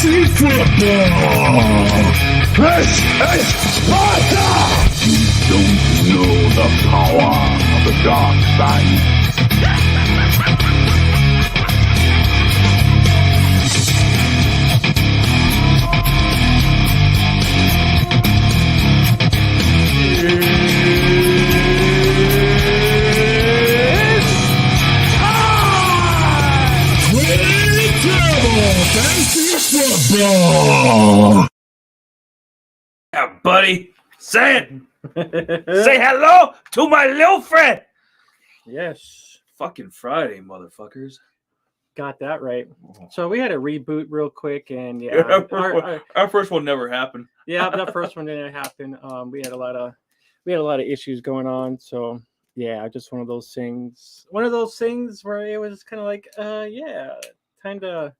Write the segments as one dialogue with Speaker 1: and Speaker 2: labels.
Speaker 1: Fantasy football. This is Sparta. You don't know the power of the dark side. Fantasy football.
Speaker 2: Yeah, buddy. Say it. Say hello to my little friend.
Speaker 3: Yes.
Speaker 2: Fucking Friday, motherfuckers.
Speaker 3: Got that right. So we had a reboot real quick, and yeah,
Speaker 2: Our first one never happened.
Speaker 3: yeah, that first one didn't happen. We had a lot of issues going on. So yeah, just one of those things. One of those things where it was kind of like, yeah, kind of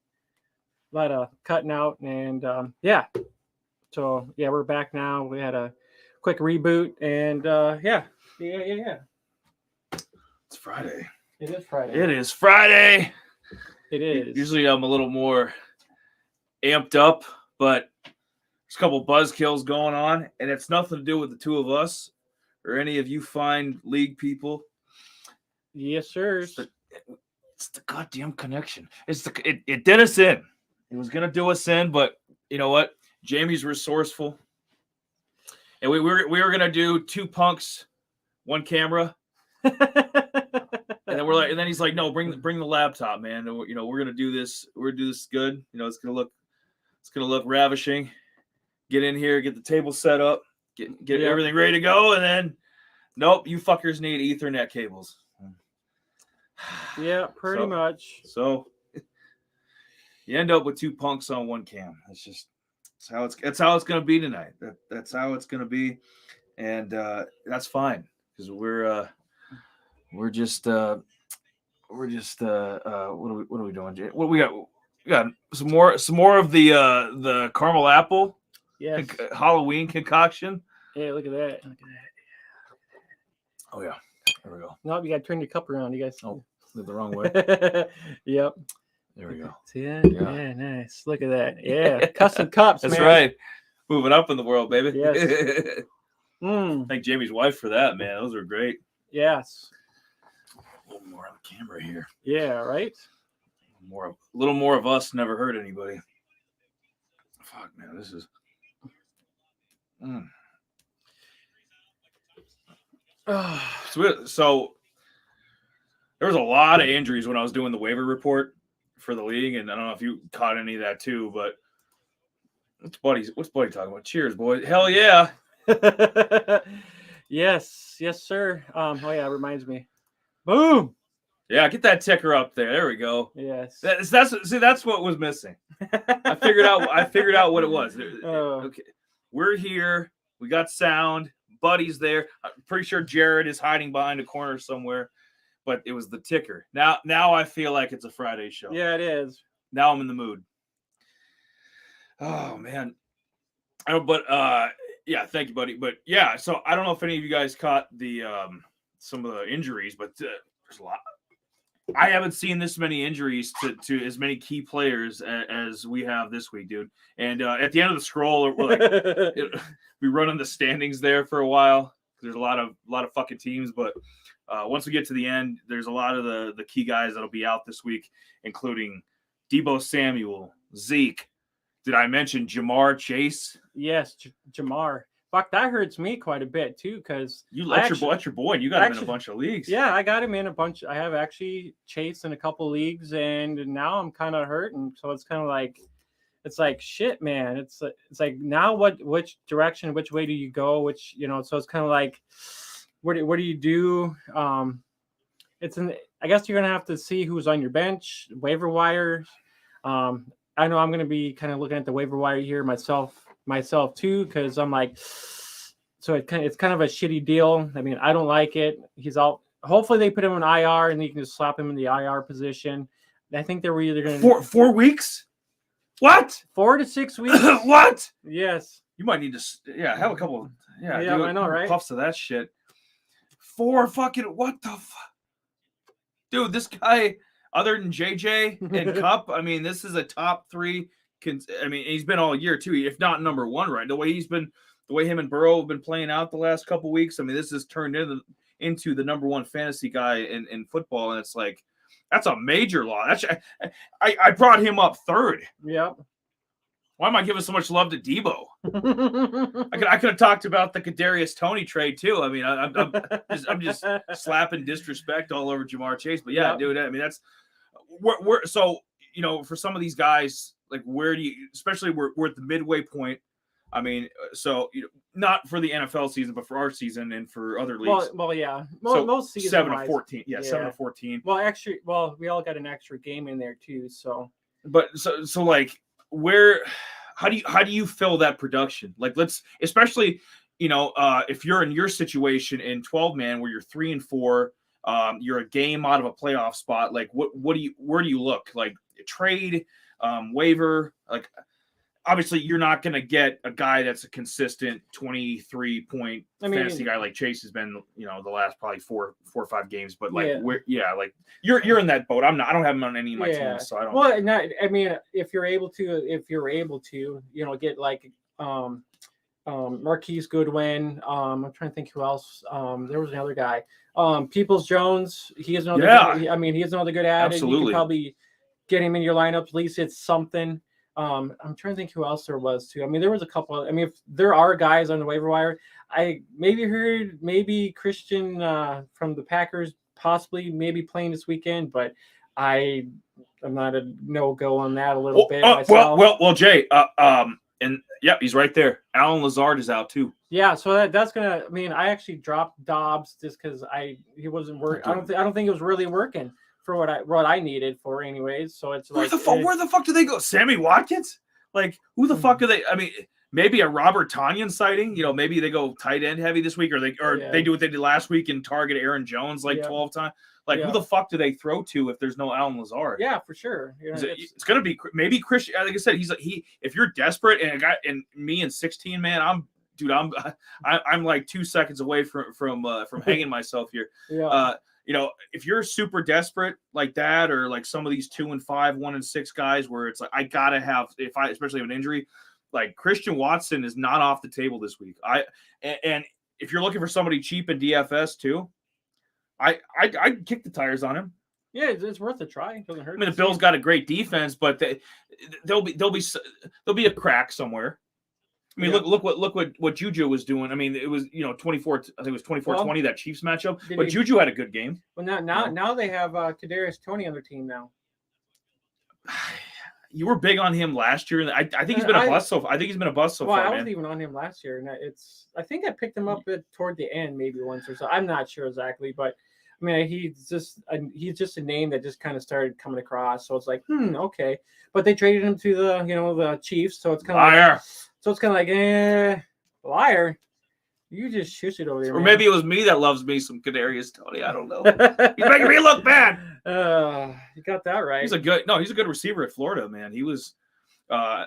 Speaker 3: a lot of cutting out, and yeah. So yeah, we're back now. We had a quick reboot, and yeah.
Speaker 2: It's Friday.
Speaker 3: It is Friday.
Speaker 2: It is Friday.
Speaker 3: It is.
Speaker 2: Usually I'm a little more amped up, but there's a couple buzzkills going on, and it's nothing to do with the two of us or any of you fine league people.
Speaker 3: Yes, sir.
Speaker 2: It's the goddamn connection. It did us in. It was gonna do us in, but you know what? Jamie's resourceful, and we were gonna do two punks, one camera, and then he's like, no, bring the laptop, man. You know, we're gonna do this. We're gonna do this good. You know, it's gonna look ravishing. Get in here, get the table set up, get everything ready to go, and then nope, you fuckers need Ethernet cables.
Speaker 3: Yeah, pretty much.
Speaker 2: So you end up with two punks on one cam. That's how it's gonna be tonight. That's how it's gonna be, and that's fine because we're just what are we doing, Jay? What we got? We got some more of the caramel apple,
Speaker 3: yes,
Speaker 2: Halloween concoction.
Speaker 3: Yeah, look at that.
Speaker 2: Oh yeah, there we go.
Speaker 3: No, you got to turn your cup around. You guys.
Speaker 2: Oh, the wrong way.
Speaker 3: Yep.
Speaker 2: There we go.
Speaker 3: See that? Yeah, nice. Look at that. Yeah, custom cups.
Speaker 2: That's
Speaker 3: man.
Speaker 2: right. Moving up in the world, baby.
Speaker 3: Yes.
Speaker 2: Thank Jamie's wife for that, man. Those are great.
Speaker 3: Yes.
Speaker 2: A little more on the camera here.
Speaker 3: Yeah, right?
Speaker 2: A little more of us never hurt anybody. Fuck, man, this is... So there was a lot of injuries when I was doing the waiver report for the league, and I don't know if you caught any of that too, but what's Buddy talking about? Cheers, boys. Hell yeah.
Speaker 3: Yes, sir. Oh yeah, it reminds me. Boom.
Speaker 2: Yeah, get that ticker up there. There we go.
Speaker 3: Yes.
Speaker 2: That's what was missing. I figured out what it was. Okay. We're here. We got sound. Buddy's there. I'm pretty sure Jared is hiding behind a corner somewhere, but it was the ticker. Now I feel like it's a Friday show.
Speaker 3: Yeah, it is.
Speaker 2: Now I'm in the mood. Oh man. Yeah, thank you, buddy. But yeah, so I don't know if any of you guys caught the some of the injuries, but there's a lot. I haven't seen this many injuries to as many key players as we have this week, dude. And at the end of the scroll, we run in the standings there for a while. There's a lot of fucking teams, but once we get to the end, there's a lot of the key guys that'll be out this week, including Deebo Samuel, Zeke. Did I mention Jamar Chase?
Speaker 3: Yes, Jamar. Fuck, that hurts me quite a bit too, because
Speaker 2: you let your boy. You got him in a bunch of leagues.
Speaker 3: Yeah, I got him in a bunch. I have actually Chase in a couple leagues, and now I'm kind of hurting. So it's kind of like, it's like shit, man. It's like now which direction, which way do you go? Which so it's kind of like, what do you do? I guess you're gonna have to see who's on your bench, waiver wire. I know I'm going to be kind of looking at the waiver wire here myself too, because I'm like, so it's kind of a shitty deal. I mean, I don't like it. He's all. Hopefully they put him in IR and you can just slap him in the IR position. I think they were either going
Speaker 2: to 4 weeks. What?
Speaker 3: 4 to 6 weeks.
Speaker 2: What?
Speaker 3: Yes.
Speaker 2: You might need to. Have a couple. Yeah.
Speaker 3: I know, right?
Speaker 2: Puffs of that shit. 4 fucking. What the fuck, dude? This guy. Other than JJ and Cup, I mean, this is a top 3 I mean, he's been all year too. If not number one, right? The way him and Burrow have been playing out the last couple weeks. I mean, this has turned into the number one fantasy guy in football, and it's like that's a major loss. I brought him up third.
Speaker 3: Yep.
Speaker 2: Why am I giving so much love to Debo? I could have talked about the Kadarius Toney trade too. I mean, I'm just slapping disrespect all over Jamar Chase. But yeah, dude, I mean that's we're so for some of these guys, like where do you, especially we're at the midway point. I mean, so not for the NFL season, but for our season and for other leagues.
Speaker 3: Well, yeah.
Speaker 2: So
Speaker 3: most seasons
Speaker 2: 7-14. Yeah, 7-14.
Speaker 3: Well, we all got an extra game in there too. So,
Speaker 2: but so like how do you fill that production? Like especially if you're in your situation in 12-man where you're 3-4, you're a game out of a playoff spot. Like where do you look? Like trade, waiver, like. Obviously, you're not going to get a guy that's a consistent 23-point fantasy guy like Chase has been, the last probably four or five games. But like, like you're in that boat. I'm not. I don't have him on any of my teams, so I don't.
Speaker 3: Well, I mean, if you're able to, get like Marquise Goodwin. I'm trying to think who else. There was another guy. Peoples Jones. He is another. I mean, he is another good ad.
Speaker 2: Absolutely.
Speaker 3: You can probably get him in your lineup. At least it's something. I'm trying to think who else there was too. I mean, there was a couple. I mean, if there are guys on the waiver wire, I heard Christian from the Packers possibly playing this weekend, but I'm not a no-go on that a little bit myself.
Speaker 2: Well, Jay, and yeah, he's right there. Alan Lazard is out too.
Speaker 3: Yeah, so that's gonna. I mean, I actually dropped Dobbs just because he wasn't working. I don't think it was really working for what I needed for anyways. So it's
Speaker 2: where the fuck do they go? Sammy Watkins? Like who the fuck are they? I mean, maybe a Robert Tonyan sighting. Maybe they go tight end heavy this week, or they do what they did last week and target Aaron Jones 12 times. Like who the fuck do they throw to if there's no Alan Lazard?
Speaker 3: Yeah, for sure.
Speaker 2: It's gonna be maybe Christian. Like I said, if you're desperate and a guy and me in 16 man, I'm like 2 seconds away from hanging myself here.
Speaker 3: Yeah.
Speaker 2: If you're super desperate like that, or like some of these 2-5, 1-6 guys where it's like, I gotta have, especially have an injury, like Christian Watson is not off the table this week. And if you're looking for somebody cheap in DFS too, I'd kick the tires on him.
Speaker 3: Yeah, it's worth a try. It doesn't hurt.
Speaker 2: I mean, the Bills got a great defense, but there'll be a crack somewhere. I mean, look what Juju was doing. I mean, it was 24. I think it was 24-20 that Chiefs matchup. But Juju had a good game.
Speaker 3: Well, now they have Kadarius Toney on their team now.
Speaker 2: You were big on him last year, and I think he's been a bust so far. I think he's been a bust so far.
Speaker 3: I wasn't even on him last year, and I think I picked him up toward the end, maybe once or so. I'm not sure exactly, but I mean, he's just a name that just kind of started coming across. So it's like, okay. But they traded him to the Chiefs, so it's kind of
Speaker 2: liar.
Speaker 3: So it's kind of like, liar. You just shush it over there.
Speaker 2: Or maybe it was me that loves me some Kadarius Toney. I don't know. He's making me look bad.
Speaker 3: You got that right.
Speaker 2: He's a good receiver at Florida, man. He was. I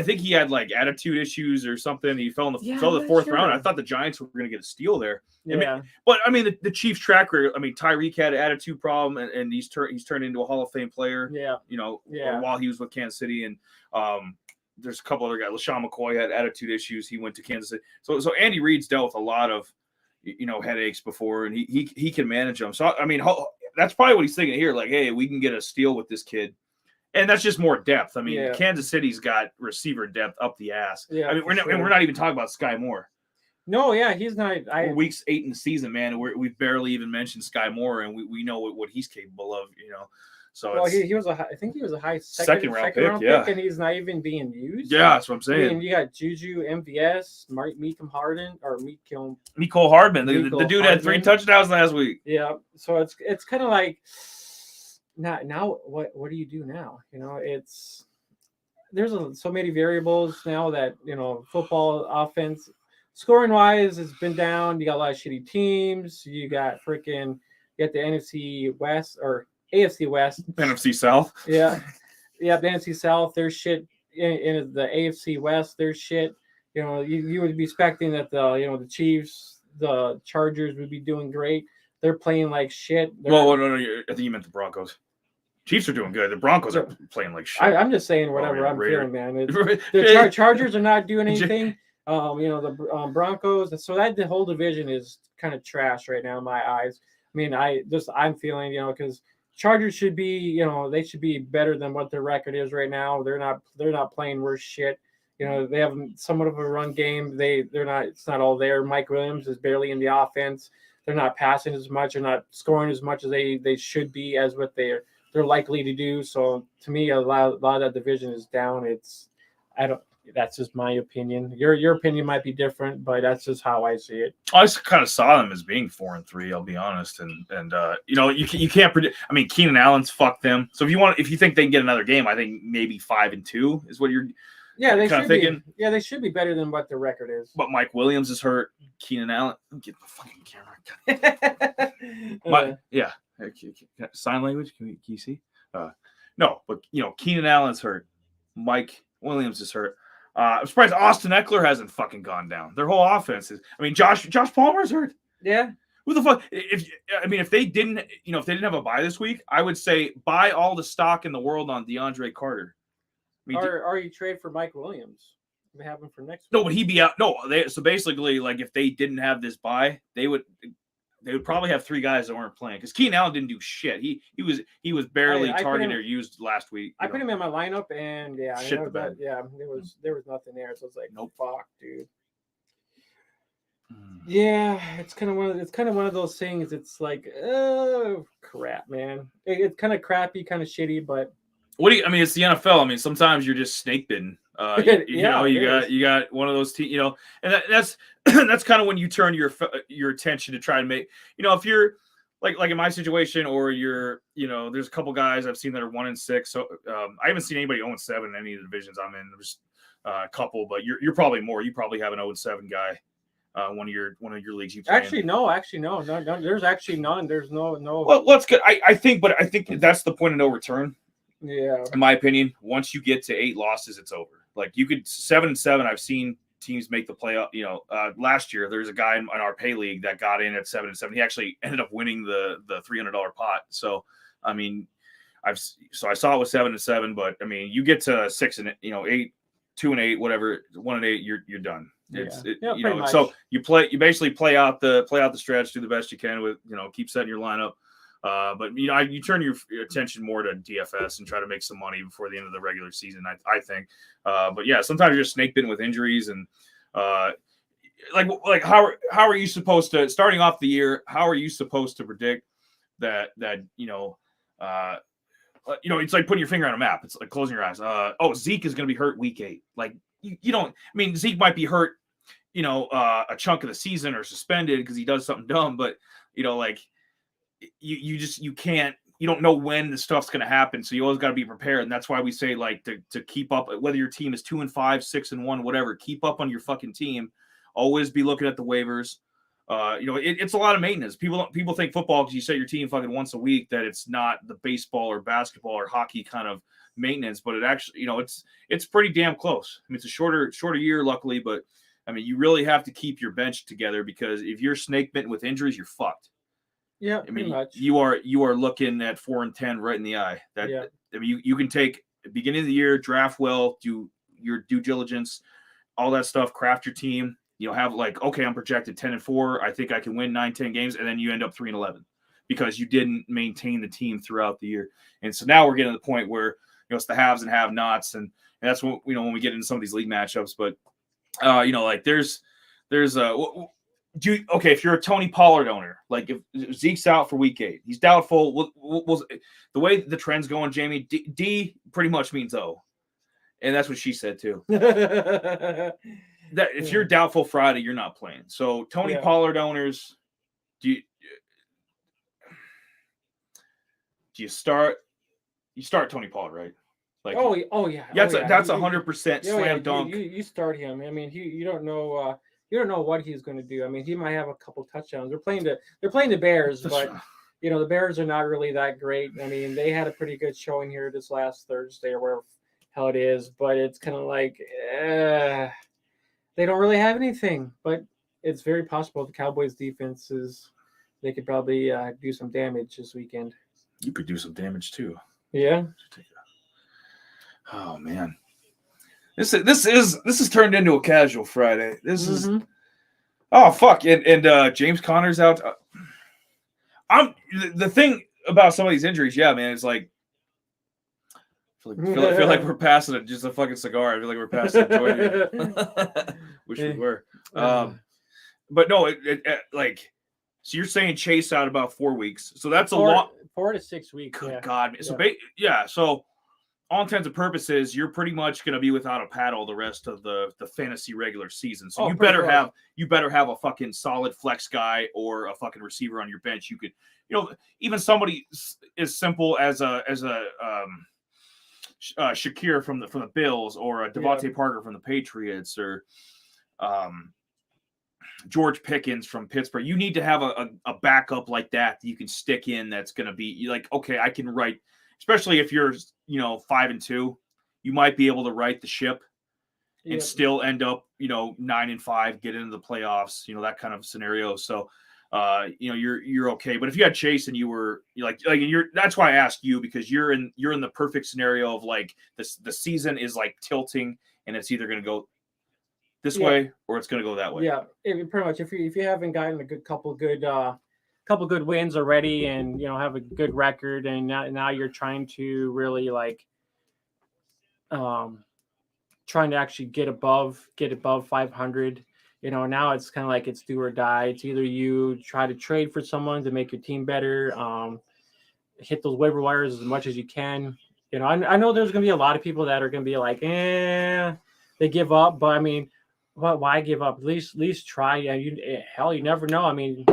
Speaker 2: think he had like attitude issues or something. He fell in the fourth round. I thought the Giants were going to get a steal there.
Speaker 3: Yeah.
Speaker 2: I mean, the Chiefs track record. I mean, Tyreek had an attitude problem, and he's turned into a Hall of Fame player.
Speaker 3: Yeah.
Speaker 2: While he was with Kansas City, and there's a couple other guys. LaShawn McCoy had attitude issues. He went to Kansas City. So Andy Reid's dealt with a lot of headaches before, and he can manage them. So I mean, that's probably what he's thinking here. Like, hey, we can get a steal with this kid. And that's just more depth. I mean, Kansas City's got receiver depth up the ass.
Speaker 3: Yeah,
Speaker 2: I mean, we're not even talking about Sky Moore.
Speaker 3: No, yeah, he's not.
Speaker 2: We're weeks 8 in the season, man. We've barely even mentioned Sky Moore, and we know what he's capable of. So
Speaker 3: he was I think he was a high second round pick, and he's not even being used.
Speaker 2: Yeah, that's what I'm saying.
Speaker 3: I mean, you got Juju, MVS, Mecole
Speaker 2: Hardman. The dude had 3 touchdowns last week.
Speaker 3: Yeah, so it's kind of like. Now what do you do now? There's so many variables now that football offense scoring wise has been down. You got a lot of shitty teams. You got the NFC West or AFC West,
Speaker 2: NFC South.
Speaker 3: Yeah, the NFC South. There's shit in the AFC West. There's shit. You would be expecting that the Chiefs, the Chargers would be doing great. They're playing like shit.
Speaker 2: No, I think you meant the Broncos. Chiefs are doing good. The Broncos are playing like shit.
Speaker 3: I'm just saying whatever I'm feeling, man. The Chargers are not doing anything. The Broncos. So the whole division is kind of trash right now in my eyes. I mean, I'm feeling, because Chargers should be, they should be better than what their record is right now. They're not playing worse shit. They have somewhat of a run game. They're not. It's not all there. Mike Williams is barely in the offense. They're not passing as much. They're not scoring as much as they should be, as what they're likely to do. So to me, a lot of that division is down. That's just my opinion. Your opinion might be different, but that's just how I see it.
Speaker 2: I just kind of saw them as being 4-3. I'll be honest, and you can't predict. I mean, Keenan Allen's fucked them. So if you think they can get another game, I think maybe 5-2 is what you're.
Speaker 3: Yeah, they should be. Yeah, they should be better than what the record is.
Speaker 2: But Mike Williams is hurt. Keenan Allen, get the fucking camera. Yeah, sign language. Can you see? No, but Keenan Allen's hurt. Mike Williams is hurt. I'm surprised Austin Eckler hasn't fucking gone down. Their whole offense is. I mean, Josh Palmer's hurt.
Speaker 3: Yeah.
Speaker 2: Who the fuck? If they didn't have a bye this week, I would say buy all the stock in the world on DeAndre Carter.
Speaker 3: Or you trade for Mike Williams. They have him for next week.
Speaker 2: No, but he'd be out. No, so basically, like if they didn't have this bye, they would probably have 3 guys that weren't playing because Keenan Allen didn't do shit. He was barely targeted or used last week.
Speaker 3: I put him in my lineup and
Speaker 2: shit the bed.
Speaker 3: Yeah, there was nothing there, so it's like
Speaker 2: nope.
Speaker 3: Fuck, dude. Yeah, it's kind of one of those things. It's like, oh crap, man. It's kind of crappy, kind of shitty, but.
Speaker 2: It's the NFL. I mean, sometimes you're just snake bitten. You got one of those teams, and that's that's kind of when you turn your attention to try and make, if you're like in my situation, or you're, there's a couple guys I've seen that are 1-6. So I haven't seen anybody 0-7 in any of the divisions I'm in. There's a couple, but you're probably more. You probably have an 0-7 guy. One of your leagues you play
Speaker 3: actually in. No, there's actually none. There's no.
Speaker 2: Well, that's good. I think that's the point of no return.
Speaker 3: Yeah.
Speaker 2: In my opinion, once you get to 8 losses, it's over. Like you could 7-7. I've seen teams make the playoff. Last year there's a guy in our pay league that got in at 7-7. He actually ended up winning the $300 pot. So I mean, I saw it with 7-7, but I mean, you get to 6 and 8, 2-8, whatever, 1-8, you're done. So you basically play out the stretch, do the best you can with keep setting your lineup. But you turn your attention more to DFS and try to make some money before the end of the regular season. I think, but yeah, sometimes you're snake bitten with injuries and like how are you supposed to starting off the year? How are you supposed to predict that it's like putting your finger on a map. It's like closing your eyes. Zeke is going to be hurt week 8. Like you don't. I mean, Zeke might be hurt, a chunk of the season or suspended because he does something dumb, but you can't, you don't know when the stuff's going to happen. So you always got to be prepared. And that's why we say like to keep up, whether your team is 2-5, 6-1, whatever, keep up on your fucking team. Always be looking at the waivers. It's a lot of maintenance. People think football, because you set your team fucking once a week, that it's not the baseball or basketball or hockey kind of maintenance, but it actually, it's pretty damn close. I mean, it's a shorter year, luckily, but I mean, you really have to keep your bench together because if you're snake bitten with injuries, you're fucked.
Speaker 3: Yeah,
Speaker 2: I mean,
Speaker 3: pretty much.
Speaker 2: you are looking at 4-10 right in the eye. I mean, you can take beginning of the year, draft well, do your due diligence, all that stuff, craft your team. Have like, okay, I'm projected 10-4. I think I can win 9-10 games, and then you end up 3-11 because you didn't maintain the team throughout the year. And so now we're getting to the point where it's the haves and have-nots, and that's when when we get into some of these league matchups. But like there's if you're a Tony Pollard owner, like if Zeke's out for week 8, he's doubtful. The way the trend's going, Jamie, D pretty much means O, and that's what she said too. That if you're doubtful Friday, you're not playing. So Tony Pollard owners, do you start Tony Pollard, right? Like
Speaker 3: yeah.
Speaker 2: That's 100% slam dunk.
Speaker 3: You start him. I mean, you don't know what he's going to do. I mean, he might have a couple touchdowns. They're playing the Bears, but the Bears are not really that great. I mean, they had a pretty good showing here this last Thursday or wherever hell it is, but it's kind of like they don't really have anything. But it's very possible the Cowboys defense they could probably do some damage this weekend.
Speaker 2: You could do some damage too.
Speaker 3: Yeah.
Speaker 2: Oh man, this is turned into a casual Friday. This is oh fuck, and James Conner's out. I'm the thing about some of these injuries. Yeah, man, it's like. Feel like we're passing it, just a fucking cigar. I feel like we're passing a joint. Wish we were. But no, like, so you're saying Chase out about 4 weeks. So that's a lot.
Speaker 3: 4 to 6 weeks.
Speaker 2: Good God. So, so all intents and purposes, you're pretty much going to be without a paddle the rest of the fantasy regular season. So you better have a fucking solid flex guy or a fucking receiver on your bench. You could, even somebody as simple as a Shakir from the Bills or a Devontae Parker from the Patriots or George Pickens from Pittsburgh. You need to have a backup like that you can stick in that's going to be like, okay, I can write, especially if you're 5-2, you might be able to right the ship and still end up 9-5, get into the playoffs, that kind of scenario. So you're okay. But if you had Chase and you're that's why I asked you, because you're in the perfect scenario of like the season is like tilting and it's either going to go this way or it's going to go that way.
Speaker 3: Yeah, pretty much. If you haven't gotten a couple good wins already and have a good record, and now you're trying to really like trying to actually get above 500. Now it's kind of like it's do or die. It's either you try to trade for someone to make your team better, hit those waiver wires as much as you can. I know there's going to be a lot of people that are going to be like, they give up. But I mean, why give up? At least try. Yeah, you never know. I mean,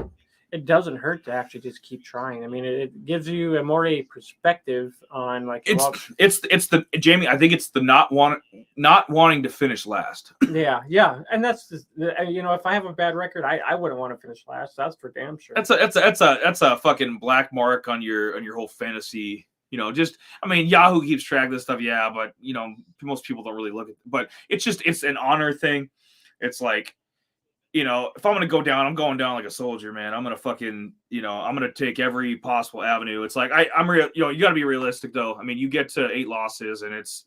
Speaker 3: it doesn't hurt to actually just keep trying. I mean, it gives you a perspective on like
Speaker 2: it's the Jamie. I think it's the not wanting to finish last.
Speaker 3: Yeah, and that's just, if I have a bad record, I wouldn't want to finish last. That's for damn sure.
Speaker 2: That's a fucking black mark on your whole fantasy. Yahoo keeps track of this stuff. Yeah, but most people don't really look at it. But it's an honor thing. It's like, if I'm going to go down, I'm going down like a soldier, man. I'm going to fucking, I'm going to take every possible avenue. It's like, I'm real, you got to be realistic though. I mean, you get to 8 losses and it's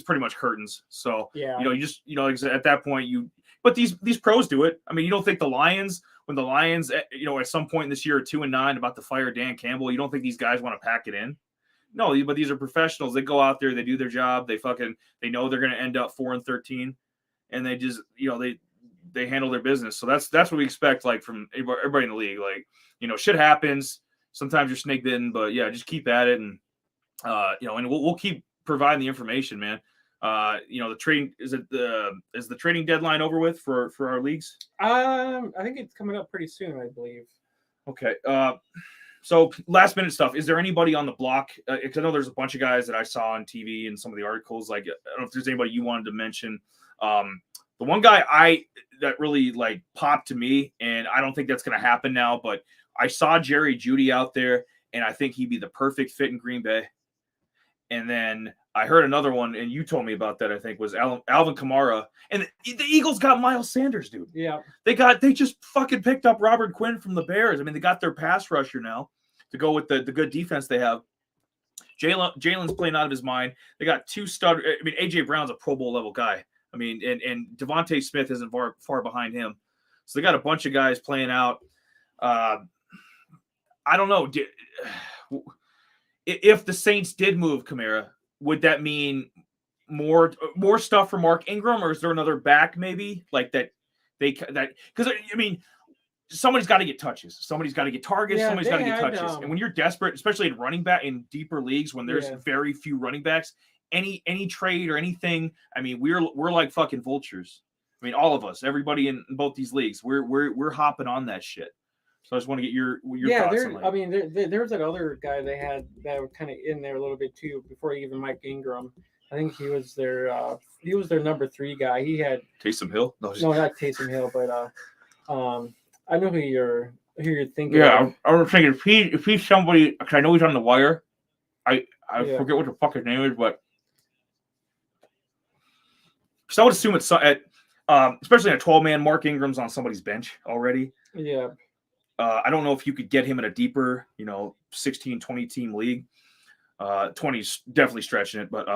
Speaker 2: pretty much curtains. So, you just, at that point but these pros do it. I mean, you don't think when the Lions, at some point in this year are 2-9 about to fire Dan Campbell, you don't think these guys want to pack it in? No, but these are professionals. They go out there, they do their job. They know they're going to end up 4-13 and they just, they handle their business. So that's what we expect, like, from everybody in the league. Like, shit happens. Sometimes you're snake bitten, but yeah, just keep at it. And, and we'll keep providing the information, man. The trading, is the trading deadline over with for our leagues?
Speaker 3: I think it's coming up pretty soon, I believe.
Speaker 2: Okay. So last minute stuff. Is there anybody on the block? Because I know there's a bunch of guys that I saw on TV and some of the articles. Like, I don't know if there's anybody you wanted to mention. The one guy that really like popped to me, and I don't think that's going to happen now, but I saw Jerry Jeudy out there, and I think he'd be the perfect fit in Green Bay. And then I heard another one, and you told me about that, I think, was Alvin Kamara. And the Eagles got Miles Sanders, dude.
Speaker 3: Yeah.
Speaker 2: They just fucking picked up Robert Quinn from the Bears. I mean, they got their pass rusher now to go with the good defense they have. Jalen's playing out of his mind. They got 2 stud. I mean, A.J. Brown's a Pro Bowl level guy. I mean, and Devontae Smith isn't far behind him. So they got a bunch of guys playing out. I don't know. If the Saints did move Kamara, would that mean more stuff for Mark Ingram, or is there another back maybe like that? Because I mean, somebody's got to get touches. Somebody's got to get targets.
Speaker 3: Yeah,
Speaker 2: somebody's got to get touches. And when you're desperate, especially in running back in deeper leagues, when there's very few running backs, any trade or anything, I mean, we're like fucking vultures. I mean, all of us, everybody in both these leagues, we're hopping on that shit. So I just want to get your thoughts on that.
Speaker 3: I mean, there's that other guy they had that were kind of in there a little bit too before even Mike Ingram. I think he was their number 3 guy. He had
Speaker 2: Taysom Hill.
Speaker 3: No, not Taysom Hill, but I know who you're thinking.
Speaker 2: Yeah, I was thinking if he's somebody, because I know he's on the wire. I forget what the fuck his name is, but so I would assume it's especially in a 12-man. Mark Ingram's on somebody's bench already.
Speaker 3: Yeah.
Speaker 2: I don't know if you could get him in a deeper, 16, 20 team league. 20's definitely stretching it, but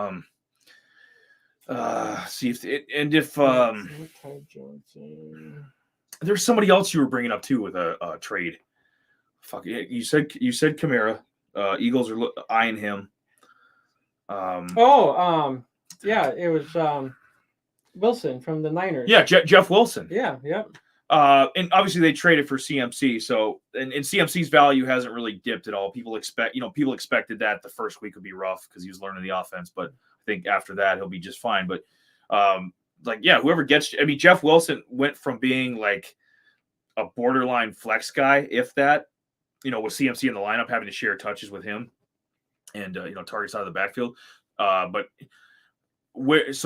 Speaker 2: see if
Speaker 3: Ty Johnson.
Speaker 2: there's somebody else you were bringing up too with a trade. Fuck it, you said Kamara. Eagles are eyeing him.
Speaker 3: Yeah, it was Wilson from the Niners.
Speaker 2: Yeah, Jeff Wilson.
Speaker 3: Yeah, yep.
Speaker 2: And obviously they traded for CMC, so and CMC's value hasn't really dipped at all. People expected that the first week would be rough because he was learning the offense, but I think after that he'll be just fine. But whoever gets, I mean, Jeff Wilson went from being like a borderline flex guy, if that, with CMC in the lineup, having to share touches with him and targets out of the backfield. But where is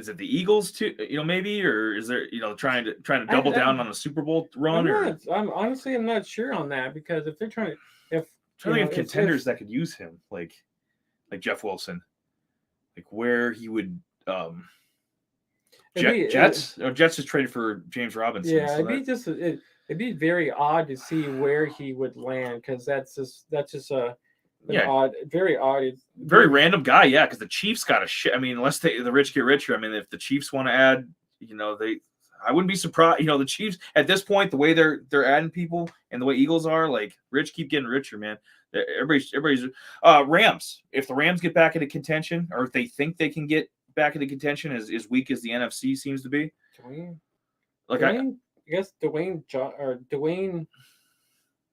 Speaker 2: it, the Eagles too? Maybe, or is there trying to double down on the Super Bowl run?
Speaker 3: I'm not sure on that, because if they're trying to
Speaker 2: contenders that could use him, like Jeff Wilson, like where he would Jets is traded for James Robinson.
Speaker 3: Yeah,
Speaker 2: so
Speaker 3: it'd be very odd to see where he would land, because that's just odd, very odd.
Speaker 2: Very random guy, yeah, because the Chiefs got a shit. I mean, unless the rich get richer. I mean, if the Chiefs want to add, I wouldn't be surprised. The Chiefs at this point, the way they're adding people and the way Eagles are, like, rich keep getting richer, man. Everybody's Rams. If the Rams get back into contention, or if they think they can get back into contention, as weak as the NFC seems to be,
Speaker 3: I guess Dwayne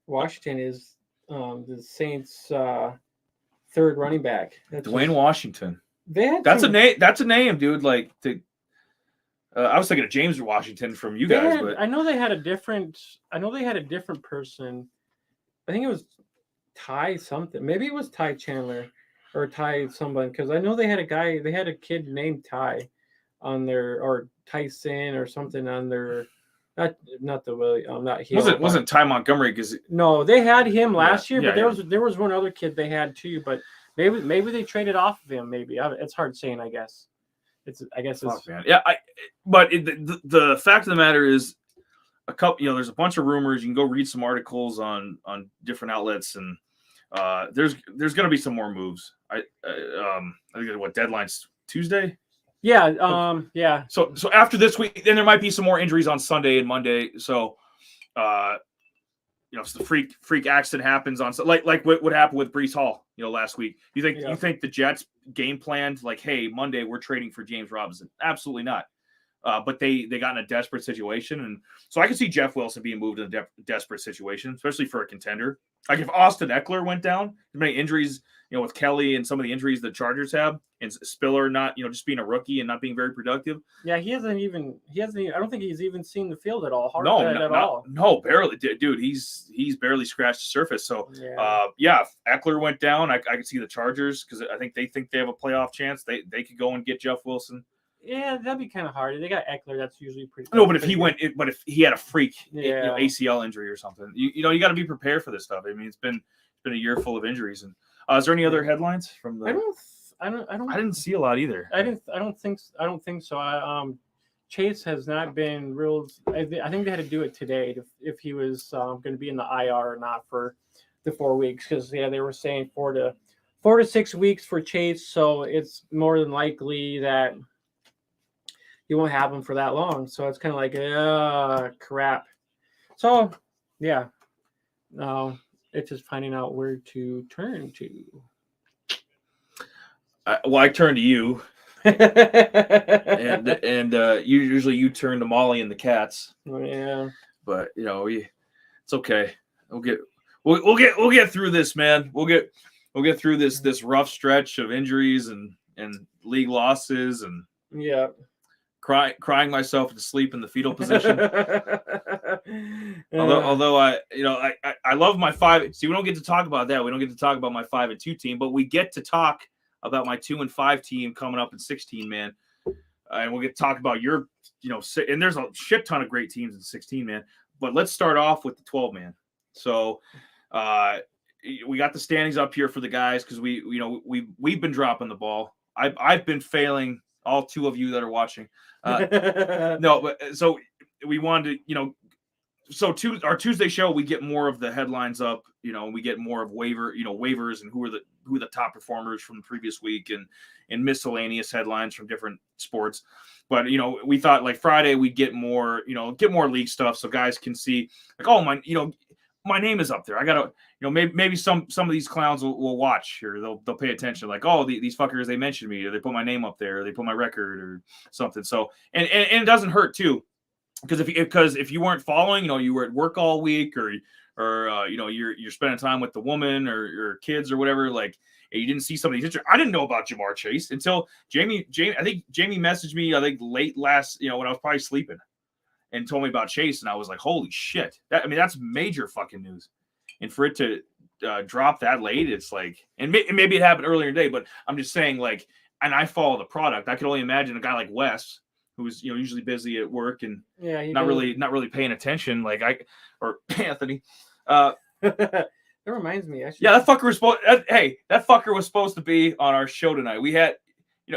Speaker 3: Washington is the Saints' third running back.
Speaker 2: Dwayne Washington.
Speaker 3: That's
Speaker 2: a name, dude. Like I was thinking of James Washington from you guys, but
Speaker 3: I know they had a different person. I think it was Ty something. Maybe it was Ty Chandler or Ty someone, because I know they had a kid named Ty on their, or Tyson or something on their. Not the William. Not he.
Speaker 2: Wasn't Ty Montgomery, because
Speaker 3: no, they had him last year, but
Speaker 2: yeah.
Speaker 3: there was one other kid they had too, but maybe they traded off of him. Maybe it's hard saying. I guess it's.
Speaker 2: Man. Yeah. But the fact of the matter is, a couple. There's a bunch of rumors. You can go read some articles on different outlets, and there's going to be some more moves. I think what deadline's Tuesday.
Speaker 3: Yeah, yeah.
Speaker 2: So after this week, then there might be some more injuries on Sunday and Monday. So, if the freak accident happens on, like what happened with Breece Hall, last week. You think the Jets game planned like, hey, Monday we're trading for James Robinson? Absolutely not. But they got in a desperate situation, and so I can see Jeff Wilson being moved in a desperate situation, especially for a contender. Like if Austin Eckler went down, many injuries, with Kelly and some of the injuries the Chargers have, and Spiller not, just being a rookie and not being very productive.
Speaker 3: Yeah, he hasn't even. I don't think he's even seen the field at all.
Speaker 2: No, barely, dude. He's barely scratched the surface. So, if Eckler went down, I could see the Chargers, because I think they have a playoff chance. They could go and get Jeff Wilson.
Speaker 3: Yeah, that'd be kind of hard. They got Eckler. That's usually pretty.
Speaker 2: No, but if he had a freak, ACL injury or something, you got to be prepared for this stuff. I mean, it's been a year full of injuries. And is there any other headlines from the?
Speaker 3: I
Speaker 2: didn't see a lot either.
Speaker 3: I don't think so. Chase has not been real. I think they had to do it today if he was going to be in the IR or not for the 4 weeks, because they were saying 4 to 6 weeks for Chase. So it's more than likely that you won't have him for that long. So it's kind of like, crap. So, yeah. Now it's just finding out where to turn to.
Speaker 2: I turn to you. and you turn to Molly and the cats.
Speaker 3: Oh, yeah.
Speaker 2: But, it's okay. We'll get through this, man. We'll get through this rough stretch of injuries and league losses, and
Speaker 3: yeah.
Speaker 2: Crying myself to sleep in the fetal position. Although I love my 5. See, we don't get to talk about that. We don't get to talk about my 5-2 team, but we get to talk about my 2-5 team coming up in 16, man. And we'll get to talk about your, and there's a shit ton of great teams in 16, man. But let's start off with the 12, man. So we got the standings up here for the guys, because we've been dropping the ball. I've been failing. All 2 of you that are watching. No, but so we wanted to, our Tuesday show, we get more of the headlines up, we get more of waivers and who are the top performers from the previous week and miscellaneous headlines from different sports. But we thought like Friday we'd get more league stuff so guys can see like, oh my name is up there. I gotta maybe some of these clowns will watch or they'll pay attention. Like, oh, these fuckers, they mentioned me, or they put my name up there, or they put my record or something. So and it doesn't hurt too. Because if you weren't following, you were at work all week, or you're spending time with the woman or your kids or whatever, like, and you didn't see some of these interesting. I didn't know about Jamar Chase until Jamie. I think Jamie messaged me. I think late last, when I was probably sleeping, and told me about Chase, and I was like, holy shit! That's major fucking news, and for it to drop that late, it's like, and maybe it happened earlier in the day, but I'm just saying, like, and I follow the product. I could only imagine a guy like Wes, who's usually busy at work and not really paying attention, like or Anthony.
Speaker 3: That reminds me.
Speaker 2: That fucker was supposed. That fucker was supposed to be on our show tonight. We had,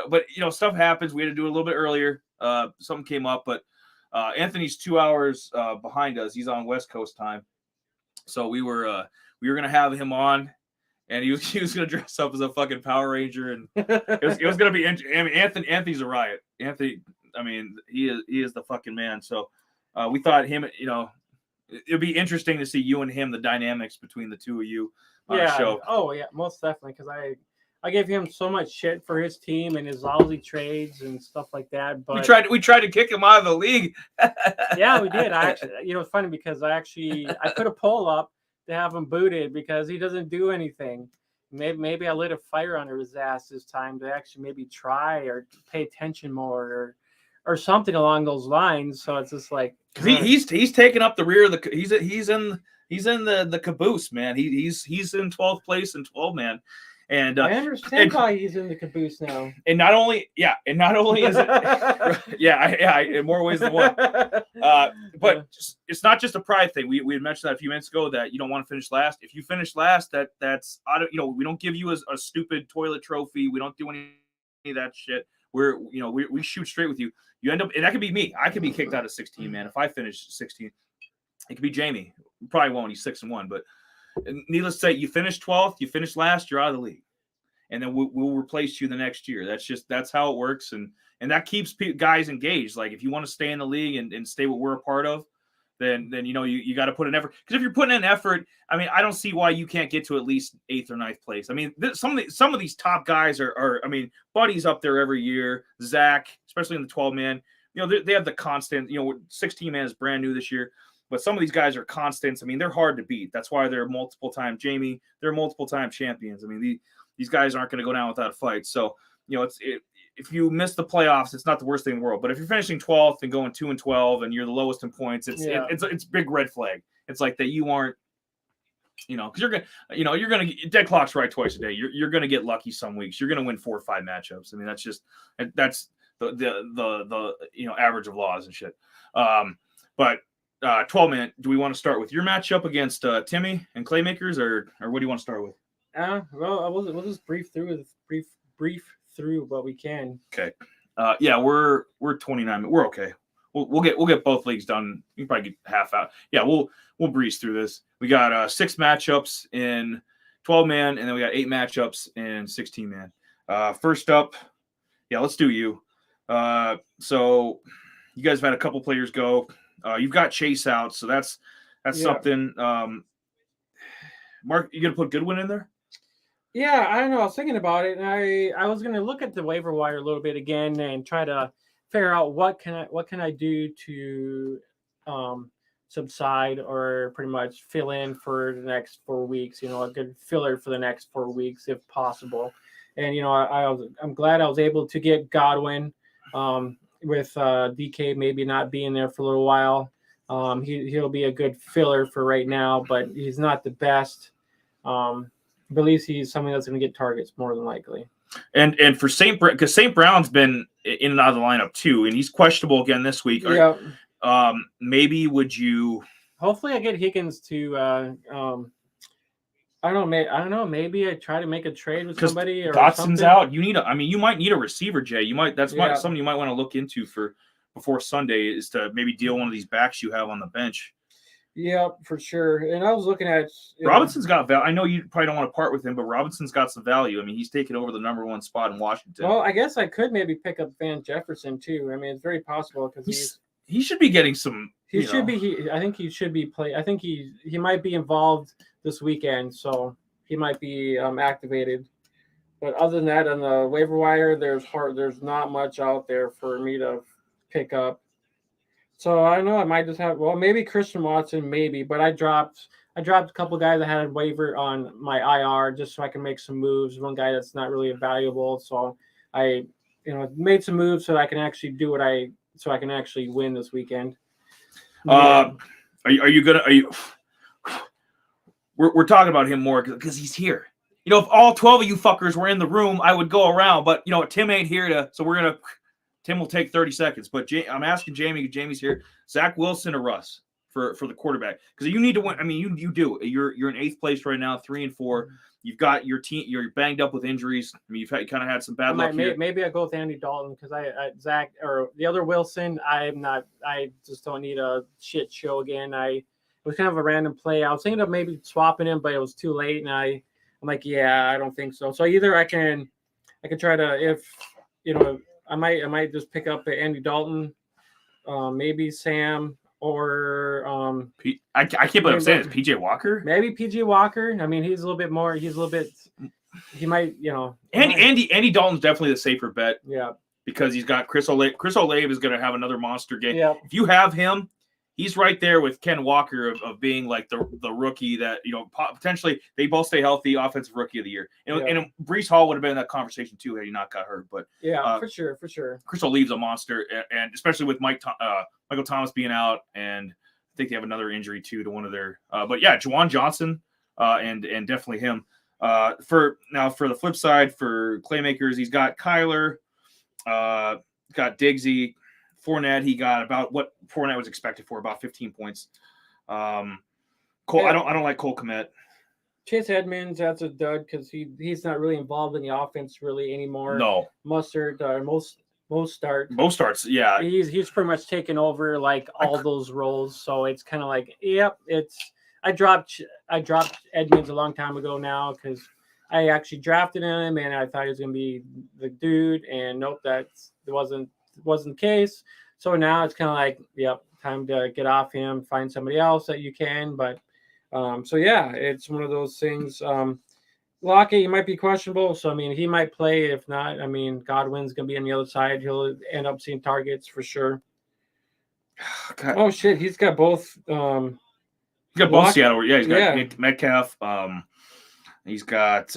Speaker 2: but stuff happens. We had to do it a little bit earlier. Something came up, but Anthony's 2 hours behind us. He's on West Coast time, so we were gonna have him on. And he was gonna dress up as a fucking Power Ranger, and it was gonna be. Anthony's a riot. Anthony. He is the fucking man. So we thought him, it'd be interesting to see you and him, the dynamics between the two of you on the show.
Speaker 3: Oh yeah, most definitely. Because I gave him so much shit for his team and his lousy trades and stuff like that. But
Speaker 2: we tried to kick him out of the league.
Speaker 3: Yeah, we did. I actually, it's funny because I put a poll up to have him booted because he doesn't do anything. Maybe I lit a fire under his ass this time to actually maybe try or pay attention more or something along those lines. So it's just like
Speaker 2: he's taking up the rear of the he's in the caboose, man. He's in 12th place in 12 man. And
Speaker 3: I understand why he's in the caboose now.
Speaker 2: And not only is it in more ways than one. But it's not just a pride thing. We had mentioned that a few minutes ago that you don't want to finish last. If you finish last, that's we don't give you a stupid toilet trophy. We don't do any of that shit. We shoot straight with you. You end up, and that could be me. I could be kicked out of 16, man. If I finish 16, it could be Jamie. Probably won't. He's 6-1. But needless to say, you finish 12th, you finish last, you're out of the league, and then we'll replace you the next year. That's how it works, and that keeps guys engaged. Like if you want to stay in the league and stay what we're a part of, then you got to put an effort. Because if you're putting in effort, I don't see why you can't get to at least 8th or 9th place. Some of these top guys are Buddy's up there every year. Zach, especially in the 12 man, they have the constant. 16 man is brand new this year, but some of these guys are constants. They're hard to beat. That's why they're multiple time Jamie. They're multiple time champions. These guys aren't going to go down without a fight. So if you miss the playoffs, it's not the worst thing in the world. But if you're finishing 12th and going 2-12 and you're the lowest in points, it's big red flag. It's like that you aren't, because you're gonna dead clock's right twice a day. You're gonna get lucky some weeks. You're gonna win 4 or 5 matchups. That's the average of laws and shit. But 12 man, do we want to start with your matchup against Timmy and Claymakers, or what do you want to start with?
Speaker 3: Well, we'll just brief through what we can.
Speaker 2: Okay. We're 29. We're okay. We'll get both leagues done. You can probably get half out. Yeah, we'll breeze through this. We got 6 matchups in 12 man, and then we got 8 matchups in 16 man. First up, let's do you. So you guys have had a couple players go. You've got Chase out, so that's something. Mark, you gonna put Goodwin in there?
Speaker 3: Yeah, I don't know. I was thinking about it, and I was gonna look at the waiver wire a little bit again and try to figure out what can I do to subside or pretty much fill in for the next 4 weeks. A good filler for the next 4 weeks if possible. And I'm glad I was able to get Godwin with DK maybe not being there for a little while. He'll be a good filler for right now, but he's not the best. But at least he's something that's going to get targets more than likely.
Speaker 2: And for St. Brown, because St. Brown's been in and out of the lineup too, and he's questionable again this week.
Speaker 3: Yeah.
Speaker 2: Maybe would you?
Speaker 3: Hopefully, I get Higgins to. I don't know. Maybe I try to make a trade with somebody. Or
Speaker 2: Dotson's out. You might need a receiver, Jay. Something you might want to look into for before Sunday is to maybe deal one of these backs you have on the bench.
Speaker 3: Yep, for sure. And I was looking at
Speaker 2: Robinson's got value. I know you probably don't want to part with him, but Robinson's got some value. I mean, he's taken over the number 1 spot in Washington.
Speaker 3: Well, I guess I could maybe pick up Van Jefferson too. I mean, it's very possible because
Speaker 2: he should be getting some.
Speaker 3: He should be. I think he should be play. I think he might be involved this weekend, so he might be activated. But other than that, on the waiver wire, there's not much out there for me to pick up. So I don't know. I might just have. Well, maybe Christian Watson, maybe. But I dropped a couple guys that had a waiver on my IR just so I can make some moves. One guy that's not really valuable, so I made some moves so I can actually do so I can actually win this weekend.
Speaker 2: Yeah. Are you gonna? We're talking about him more because he's here. If all 12 of you fuckers were in the room, I would go around. But Tim ain't here so Tim will take 30 seconds. But I'm asking Jamie. Jamie's here. Zach Wilson or Russ for the quarterback because you need to win. I mean, you do. You're in 8th place right now, 3-4. You've got your team. You're banged up with injuries. I mean, you kind of had some bad luck here.
Speaker 3: Maybe I go with Andy Dalton because Zach or the other Wilson. I just don't need a shit show again. It was kind of a random play. I was thinking of maybe swapping him, but it was too late, and I'm like, yeah, I don't think so. So either I can try to I might just pick up Andy Dalton, maybe Sam. Or
Speaker 2: I can't believe I'm saying it's PJ Walker.
Speaker 3: Maybe PJ Walker. I mean, he's a little bit more. He might,
Speaker 2: Andy Dalton's definitely the safer bet.
Speaker 3: Yeah,
Speaker 2: because he's got Chris Olave. Chris Olave is going to have another monster game.
Speaker 3: Yeah.
Speaker 2: If you have him, he's right there with Ken Walker of being like the rookie that potentially they both stay healthy, offensive rookie of the year. And Breece Hall would have been in that conversation too had he not got hurt. But
Speaker 3: for sure.
Speaker 2: Chris Olave's a monster, and especially with Michael Thomas being out, and I think they have another injury too to one of their. But yeah, Juwan Johnson, and definitely him. For the flip side for Claymakers, he's got Kyler, got Diggsy, Fournette. He got about what Fournette was expected for, about 15 points. Cole, I don't like Cole Kmet.
Speaker 3: Chase Edmonds, that's a dud because he's not really involved in the offense really anymore.
Speaker 2: No,
Speaker 3: Mustard, most starts,
Speaker 2: yeah.
Speaker 3: He's pretty much taken over like all those roles, so it's kind of like, I dropped Edmonds a long time ago now because I actually drafted him and I thought he was gonna be the dude, and nope, that wasn't the case. So now it's kind of like, time to get off him, find somebody else that you can. But it's one of those things. Lockett, he might be questionable, so I mean he might play. If not, I mean Godwin's gonna be on the other side. He'll end up seeing targets for sure. God. Oh shit, he's got both.
Speaker 2: He's got both Seattle. Yeah, he's got Metcalf. He's got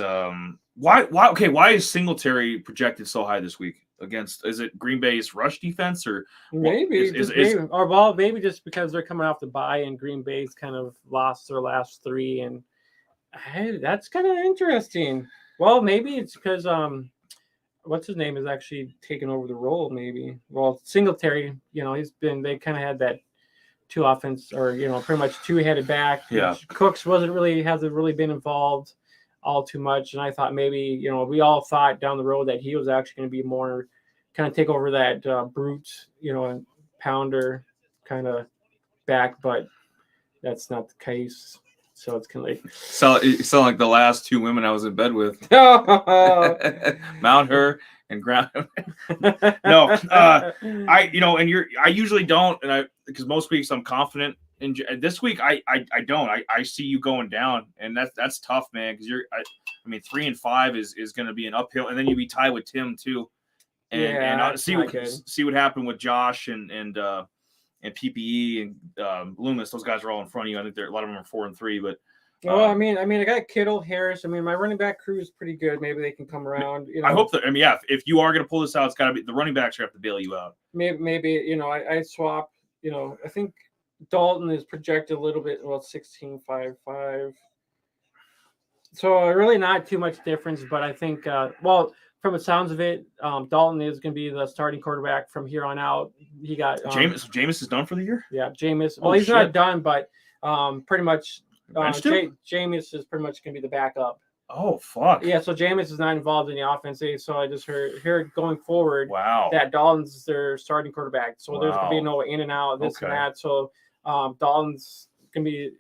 Speaker 2: why is Singletary projected so high this week against? Is it Green Bay's rush defense or
Speaker 3: maybe maybe just because they're coming off the bye and Green Bay's kind of lost their last 3 and. Hey, that's kind of interesting. Well, maybe it's because what's his name is actually taking over the role. Maybe. Well, Singletary, they kind of had that 2 offense or pretty much 2-headed back.
Speaker 2: Yeah.
Speaker 3: Cooks hasn't really been involved all too much, and I thought maybe we all thought down the road that he was actually going to be more kind of take over that brute and pounder kind of back, but that's not the case. So it's kind of like
Speaker 2: you sound like the last 2 women I was in bed with. Mount her and ground. No, I usually don't, and because most weeks I'm confident. And this week I don't. I see you going down, and that's tough, man. Because 3-5 is going to be an uphill, and then you'd be tied with Tim too. And see what happened with Josh and PPE and Loomis. Those guys are all in front of you. I think a lot of them are 4-3. But
Speaker 3: I got Kittle, Harris. My running back crew is pretty good. Maybe they can come around.
Speaker 2: I hope that. If you are going to pull this out, it's got to be the running backs have to bail you out.
Speaker 3: Maybe I swap. I think Dalton is projected a little bit 16.55. So really not too much difference, but I think from the sounds of it, Dalton is going to be the starting quarterback from here on out. He got
Speaker 2: Jameis is done for the year.
Speaker 3: Yeah, Jameis. Well, he's not done, but pretty much Jameis is pretty much going to be the backup.
Speaker 2: Oh fuck.
Speaker 3: Yeah, so Jameis is not involved in the offense. So I just heard going forward.
Speaker 2: Wow.
Speaker 3: That Dalton's their starting quarterback. So there's going to be no in and out, and that. So Dalton's gonna be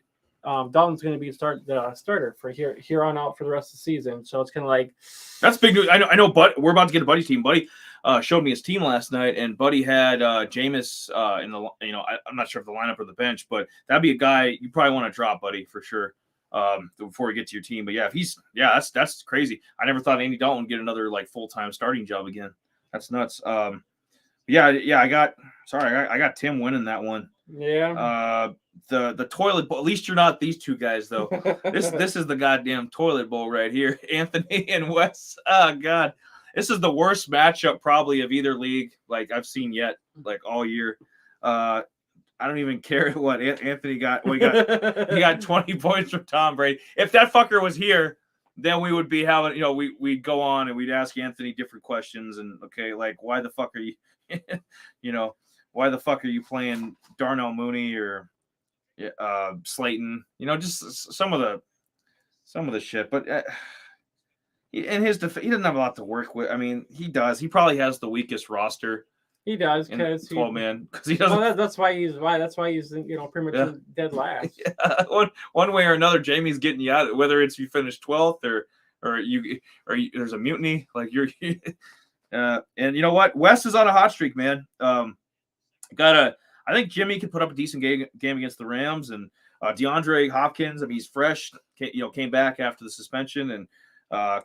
Speaker 3: Dalton's gonna be the starter for here on out for the rest of the season. So it's kind of like
Speaker 2: that's big news. I know, but we're about to get a Buddy's team. Buddy showed me his team last night, and Buddy had Jameis in the I'm not sure if the lineup or the bench, but that'd be a guy you probably want to drop, Buddy, for sure. Before you get to your team, but that's crazy. I never thought Andy Dalton would get another like full-time starting job again. That's nuts. I got Tim winning that one.
Speaker 3: Yeah.
Speaker 2: The toilet bowl. At least you're not these two guys though. This is the goddamn toilet bowl right here. Anthony and Wes. Oh god, this is the worst matchup probably of either league like I've seen yet, like all year. I don't even care what Anthony got. Well, he got 20 points from Tom Brady. If that fucker was here, then we would be having, we'd go on and we'd ask Anthony different questions. And okay, like why the fuck are you, why the fuck are you playing Darnell Mooney or Slayton? Just some of the shit. But in his defense, he doesn't have a lot to work with. I mean, he does. He probably has the weakest roster.
Speaker 3: He does because
Speaker 2: 12 man because he doesn't.
Speaker 3: Well, that's why he's pretty much dead last.
Speaker 2: Yeah. One way or another, Jamie's getting you out. Whether it's you finish 12th or you there's a mutiny like you're. And you know what? Wes is on a hot streak, man. I think Jimmy could put up a decent game against the Rams, and DeAndre Hopkins. I mean, he's fresh. Came back after the suspension, and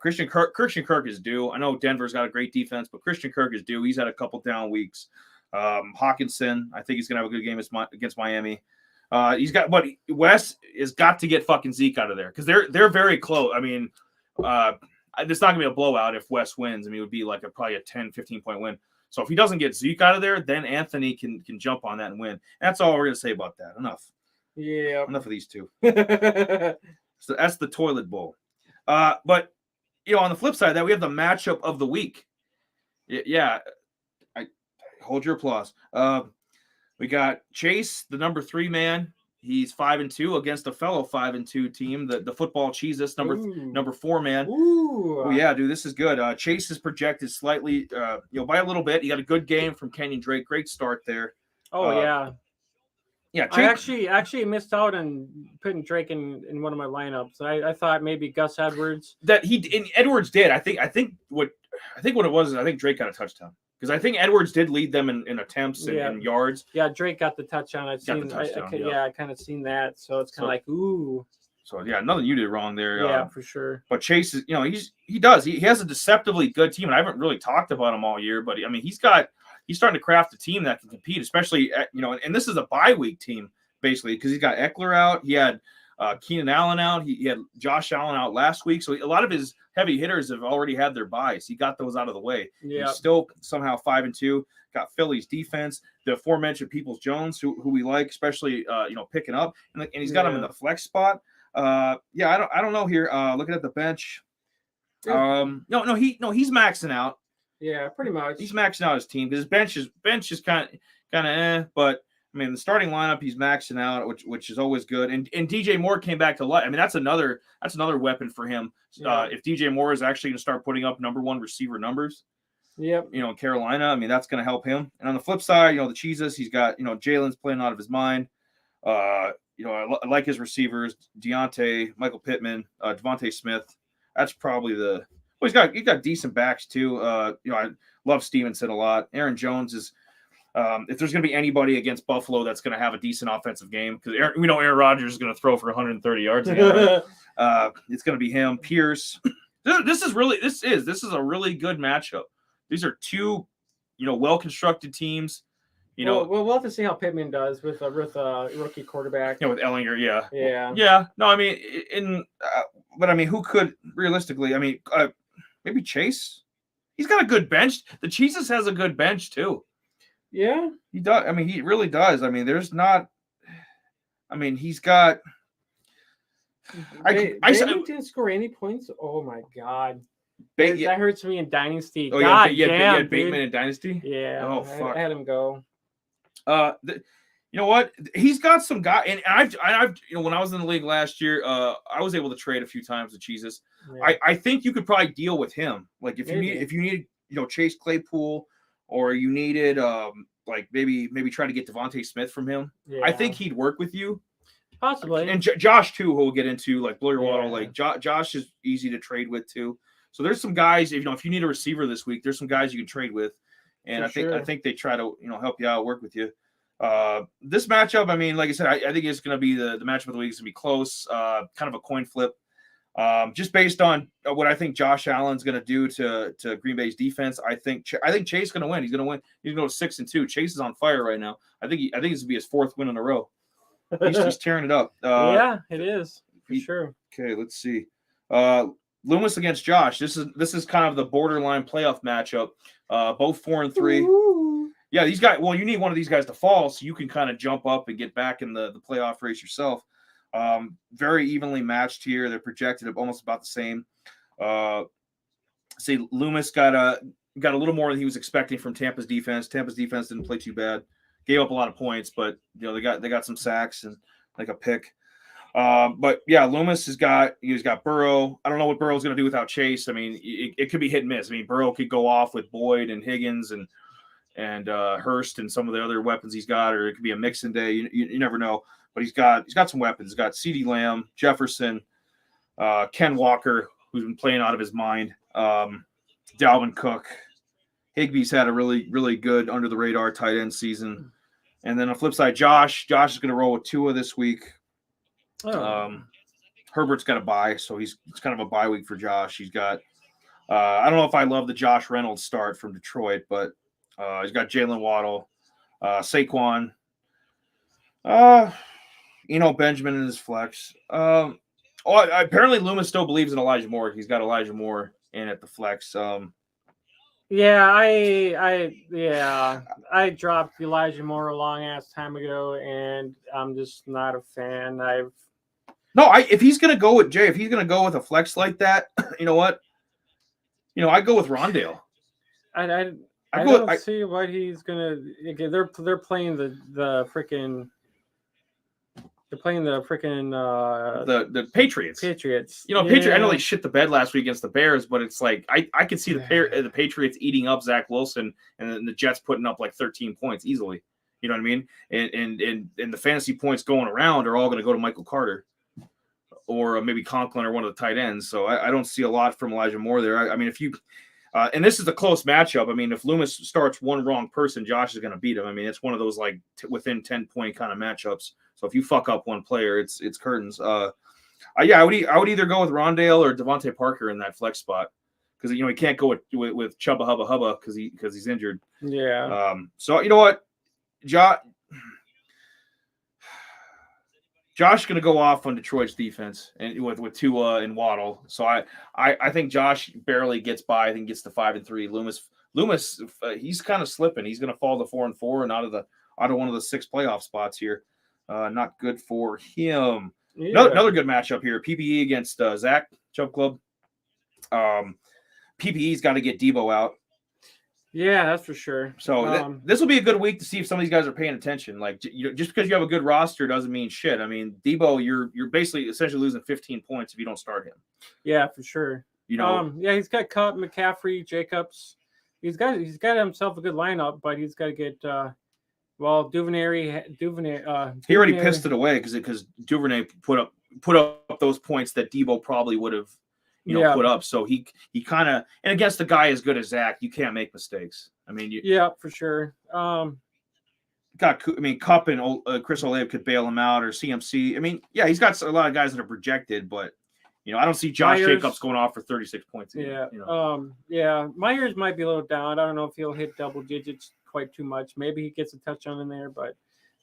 Speaker 2: Christian Kirk is due. I know Denver's got a great defense, but Christian Kirk is due. He's had a couple down weeks. Hawkinson, I think he's gonna have a good game against Miami. Wes has got to get fucking Zeke out of there because they're very close. I mean, it's not gonna be a blowout if Wes wins. I mean, it would be like probably a 10, 15-point win. So if he doesn't get Zeke out of there, then Anthony can jump on that and win. That's all we're gonna say about that. Enough.
Speaker 3: Yeah.
Speaker 2: Enough of these two. So that's the toilet bowl. But on the flip side of that, we have the matchup of the week. Yeah, I hold your applause. We got Chase, the number 3 man. He's 5-2 against a fellow 5-2 team, the football cheeses number 4 man.
Speaker 3: Ooh.
Speaker 2: Oh yeah, dude, this is good. Chase is projected slightly, by a little bit. He got a good game from Kenyon Drake. Great start there.
Speaker 3: Oh yeah.
Speaker 2: Yeah,
Speaker 3: I actually missed out on putting Drake in one of my lineups. I thought maybe Gus Edwards.
Speaker 2: Edwards did. I think what it was is I think Drake got a touchdown because I think Edwards did lead them in attempts and yards.
Speaker 3: Yeah, Drake got the touchdown. I kind of seen that. So it's kind of like ooh.
Speaker 2: So yeah, nothing you did wrong there.
Speaker 3: Yeah, for sure.
Speaker 2: But Chase is, he has a deceptively good team, and I haven't really talked about him all year. But I mean, he's starting to craft a team that can compete, especially and this is a bye week team basically because he's got Eckler out. He had Keenan Allen out. He had Josh Allen out last week. So a lot of his heavy hitters have already had their byes. He got those out of the way.
Speaker 3: Yeah.
Speaker 2: He's still somehow 5-2. Got Philly's defense, the aforementioned Peoples-Jones, who we like, especially picking up, and he's got him in the flex spot. I don't know here. Looking at the bench, he's maxing out.
Speaker 3: Yeah, pretty much.
Speaker 2: He's maxing out his team because his bench is kind of but I mean the starting lineup he's maxing out, which is always good. And DJ Moore came back to life. I mean that's another weapon for him.
Speaker 3: Yeah.
Speaker 2: If DJ Moore is actually going to start putting up number 1 receiver numbers,
Speaker 3: yep.
Speaker 2: In Carolina, I mean that's going to help him. And on the flip side, the cheeses, he's got Jalen's playing out of his mind. I like his receivers, Deontay, Michael Pittman, Devontae Smith. That's probably he's got decent backs too. I love Stevenson a lot. Aaron Jones is, if there's going to be anybody against Buffalo that's going to have a decent offensive game, because we know Aaron Rodgers is going to throw for 130 yards again. Right? It's going to be him. Pierce. This is a really good matchup. These are two, well-constructed teams.
Speaker 3: We'll have to see how Pittman does with a rookie quarterback.
Speaker 2: With Ellinger, yeah.
Speaker 3: Yeah.
Speaker 2: No, I mean, but I mean, who could realistically? I mean, maybe Chase. He's got a good bench. The Cheeses has a good bench too.
Speaker 3: Yeah,
Speaker 2: he does. I mean, he really does. I mean, he's got.
Speaker 3: I didn't score any points. Oh my god. That hurts me in Dynasty.
Speaker 2: Oh yeah, damn, Bateman in Dynasty.
Speaker 3: Yeah.
Speaker 2: Oh fuck.
Speaker 3: I had him go.
Speaker 2: You know what? He's got some guy, and I've when I was in the league last year, I was able to trade a few times with Cheeses. Yeah. I think you could probably deal with him. Like if you needed Chase Claypool, or you needed like maybe try to get Devontae Smith from him. Yeah. I think he'd work with you.
Speaker 3: Possibly.
Speaker 2: And Josh too, who we'll get into, like Blair Waddle.
Speaker 3: Yeah.
Speaker 2: Like Josh is easy to trade with too. So there's some guys, if you need a receiver this week, there's some guys you can trade with, and I think they try to help you out, work with you. This matchup, I mean, like I said, I think it's going to be the matchup of the week. It's going to be close, kind of a coin flip. Just based on what I think Josh Allen's going to do to Green Bay's defense, I think Chase is going to win. He's going to win. He's going to go 6-2. Chase is on fire right now. I think it's going to be his 4th win in a row. He's tearing it up.
Speaker 3: Yeah, it is for sure.
Speaker 2: Okay, let's see. Loomis against Josh. This is kind of the borderline playoff matchup. Both 4-3. Ooh. Yeah, these guys. Well, you need one of these guys to fall so you can kind of jump up and get back in the playoff race yourself. Very evenly matched here. They're projected almost about the same. See, Loomis got a little more than he was expecting from Tampa's defense. Tampa's defense didn't play too bad. Gave up a lot of points, but they got some sacks and like a pick. But yeah, Loomis he's got Burrow. I don't know what Burrow's going to do without Chase. I mean, it could be hit and miss. I mean, Burrow could go off with Boyd and Higgins and Hurst and some of the other weapons he's got, or it could be a Mixon day. You never know. But he's got some weapons. He's got CeeDee Lamb, Jefferson, Ken Walker, who's been playing out of his mind, Dalvin Cook. Higbee's had a really, really good under the radar tight end season. And then on the flip side, Josh is going to roll with Tua this week. Herbert's got a bye, so it's kind of a bye week for Josh. He's got I don't know if I love the Josh Reynolds start from Detroit, but he's got Jalen Waddle, Saquon, Benjamin in his flex. Apparently Loomis still believes in Elijah Moore. He's got Elijah Moore in at the flex.
Speaker 3: Yeah, I dropped Elijah Moore a long ass time ago, and I'm just not a fan.
Speaker 2: If he's gonna go with Jay, if he's gonna go with a flex like that, you know what? I go with Rondale.
Speaker 3: I don't see what he's gonna. They're playing the freaking. They're playing the freaking
Speaker 2: the Patriots.
Speaker 3: Patriots.
Speaker 2: Patriots. I know they shit the bed last week against the Bears, but it's like I could see the Patriots eating up Zach Wilson and then the Jets putting up like 13 points easily. You know what I mean? And the fantasy points going around are all going to go to Michael Carter or maybe Conklin or one of the tight ends. So I don't see a lot from Elijah Moore there. I mean, if you and this is a close matchup. I mean, if Loomis starts one wrong person, Josh is going to beat him. I mean, it's one of those like within 10-point kind of matchups. So if you fuck up one player, it's curtains. I would either go with Rondale or Devontae Parker in that flex spot because he can't go with Chubba Hubba Hubba because he's injured.
Speaker 3: Yeah.
Speaker 2: So you know what, Josh is going to go off on Detroit's defense and with Tua and Waddle. So I think Josh barely gets by. I think gets to 5-3. Loomis, he's kind of slipping. He's going to fall to 4-4 and out of one of the 6 playoff spots here. Not good for him. Yeah. Another good matchup here. PPE against Zach Chubb Club. PPE's got to get Debo out.
Speaker 3: Yeah, that's for sure.
Speaker 2: So this will be a good week to see if some of these guys are paying attention. Like just because you have a good roster doesn't mean shit. I mean, Debo, you're basically essentially losing 15 points if you don't start him.
Speaker 3: Yeah, for sure. He's got Cup, McCaffrey, Jacobs. He's got himself a good lineup, but he's got to get Duvernay.
Speaker 2: He already pissed it away because Duvernay put up those points that Debo probably would have. Put up. So he kind of, and against a guy as good as Zach, you can't make mistakes. I mean,
Speaker 3: for sure.
Speaker 2: Cup and Chris Olave could bail him out or CMC. I mean, yeah, he's got a lot of guys that are projected, but I don't see Josh Jacobs going off for 36 points.
Speaker 3: Myers might be a little down. I don't know if he'll hit double digits quite too much. Maybe he gets a touchdown in there, but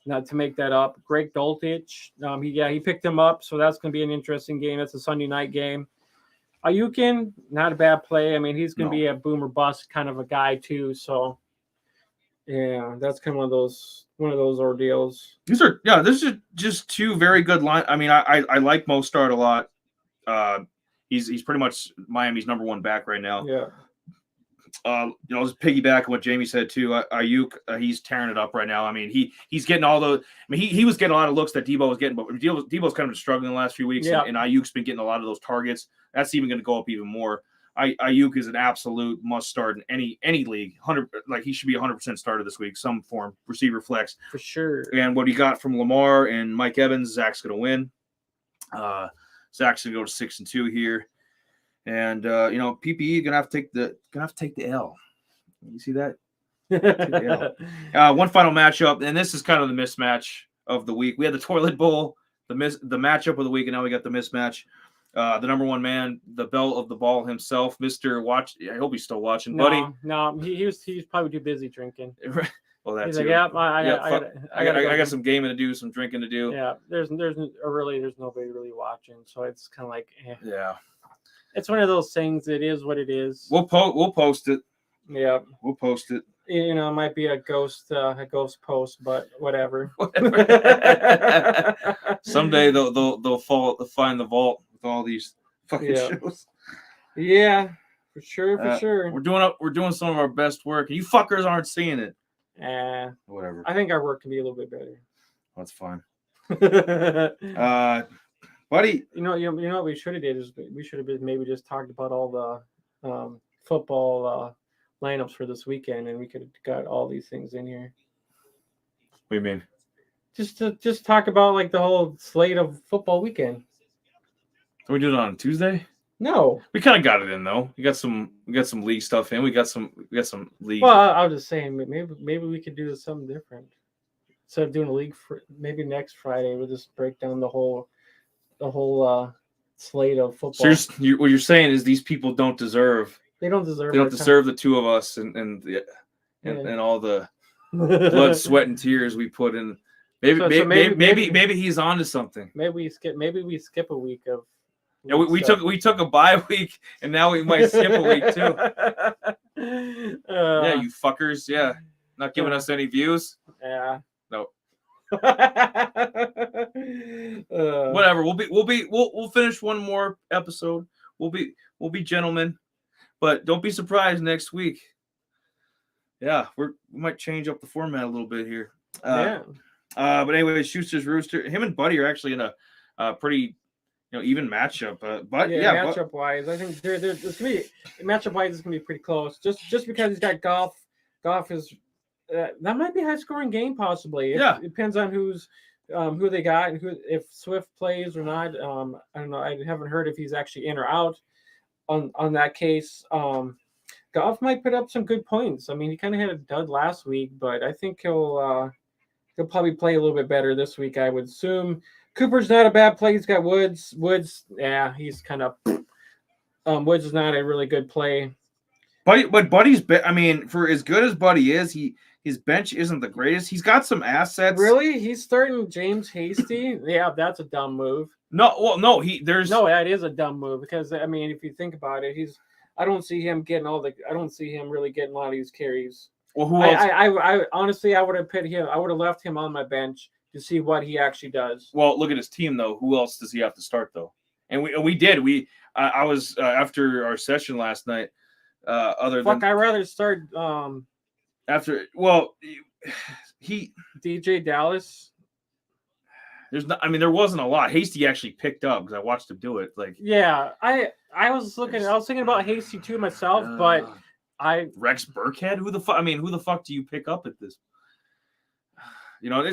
Speaker 3: not to make that up. Greg Dulcich, he picked him up, so that's going to be an interesting game. That's a Sunday night game. Ayukin, not a bad play. I mean, he's going to be a boom or bust kind of a guy too. So, yeah, that's kind of one of those ordeals.
Speaker 2: This is just 2 very good line. I mean, I like Mostert a lot. He's pretty much Miami's number 1 back right now.
Speaker 3: Yeah.
Speaker 2: Just piggyback on what Jamie said too. Ayuk, he's tearing it up right now. I mean, he's getting all the. I mean, he was getting a lot of looks that Debo was getting, but Debo's kind of struggling the last few weeks, and Ayuk's been getting a lot of those targets. That's even going to go up even more. Ayuk is an absolute must start in any league. He should be 100% starter this week, some form, receiver flex
Speaker 3: for sure.
Speaker 2: And what he got from Lamar and Mike Evans, Zach's gonna win. Zach's gonna go to 6-2 here, and PPE gonna have to take the L. You see that? One final matchup, and this is kind of the mismatch of the week. We had the toilet bowl, the matchup of the week, and now we got the mismatch. The number one man, the belle of the ball himself, Mr. Watch. I hope he's still watching, buddy.
Speaker 3: No, he's probably too busy drinking.
Speaker 2: Well, that's
Speaker 3: like, yeah, I
Speaker 2: got some gaming to do, some drinking to do.
Speaker 3: Yeah, there's nobody really watching, so it's kind of like,
Speaker 2: yeah,
Speaker 3: it's one of those things. It is what it is.
Speaker 2: We'll post it.
Speaker 3: Yeah,
Speaker 2: we'll post it.
Speaker 3: It might be a ghost post, but whatever.
Speaker 2: Someday they'll find the vault with all these fucking shows.
Speaker 3: Yeah, for sure.
Speaker 2: We're doing some of our best work, and you fuckers aren't seeing it. Whatever.
Speaker 3: I think our work can be a little bit better.
Speaker 2: That's fine. Buddy.
Speaker 3: You know what we should have did is we should have maybe just talked about all the football lineups for this weekend, and we could have got all these things in here.
Speaker 2: What do you mean?
Speaker 3: Just talk about like the whole slate of football weekend.
Speaker 2: Can we do it on Tuesday?
Speaker 3: No,
Speaker 2: we kind of got it in though. We got some league stuff in. We got some league.
Speaker 3: Well, I was just saying maybe we could do something different. Instead of doing a league maybe next Friday, we'll just break down the whole slate of football.
Speaker 2: So what you're saying is these people don't deserve.
Speaker 3: They don't deserve
Speaker 2: the two of us and all the blood, sweat, and tears we put in. Maybe he's onto something.
Speaker 3: Maybe we skip a week of.
Speaker 2: Yeah, we took a bye week, and now we might skip a week too. Yeah, you fuckers. Yeah, not giving us any views.
Speaker 3: Yeah.
Speaker 2: No. Whatever. We'll finish one more episode. We'll be gentlemen, but don't be surprised next week. Yeah, we might change up the format a little bit here. But anyway, Schuster's Rooster. Him and Buddy are actually in a pretty. Even matchup,
Speaker 3: matchup wise, I think there's gonna be matchup wise. It's gonna be pretty close. Just because he's got Goff. Goff is that might be a high scoring game possibly. It depends on who they got and if Swift plays or not. I don't know. I haven't heard if he's actually in or out. On that case, Goff might put up some good points. I mean, he kind of had a dud last week, but I think he'll probably play a little bit better this week. I would assume. Cooper's not a bad play. He's got Woods. Yeah, he's kind of. Woods is not a really good play.
Speaker 2: But Buddy's. I mean, for as good as Buddy is, his bench isn't the greatest. He's got some assets.
Speaker 3: Really, he's starting James Hasty. Yeah, that's a dumb move.
Speaker 2: No,
Speaker 3: that is a dumb move because I mean, if you think about it, I don't see him really getting a lot of these carries.
Speaker 2: Well, who else?
Speaker 3: I honestly, I would have left him on my bench. To see what he actually does.
Speaker 2: Well, look at his team though. Who else does he have to start though? And we did. I was after our session last night. I'd
Speaker 3: rather start
Speaker 2: after. Well, he
Speaker 3: DJ Dallas.
Speaker 2: There's not. I mean, there wasn't a lot. Hasty actually picked up because I watched him do it. Like
Speaker 3: I was thinking about Hasty too myself, but
Speaker 2: Rex Burkhead. Who the fuck do you pick up at this?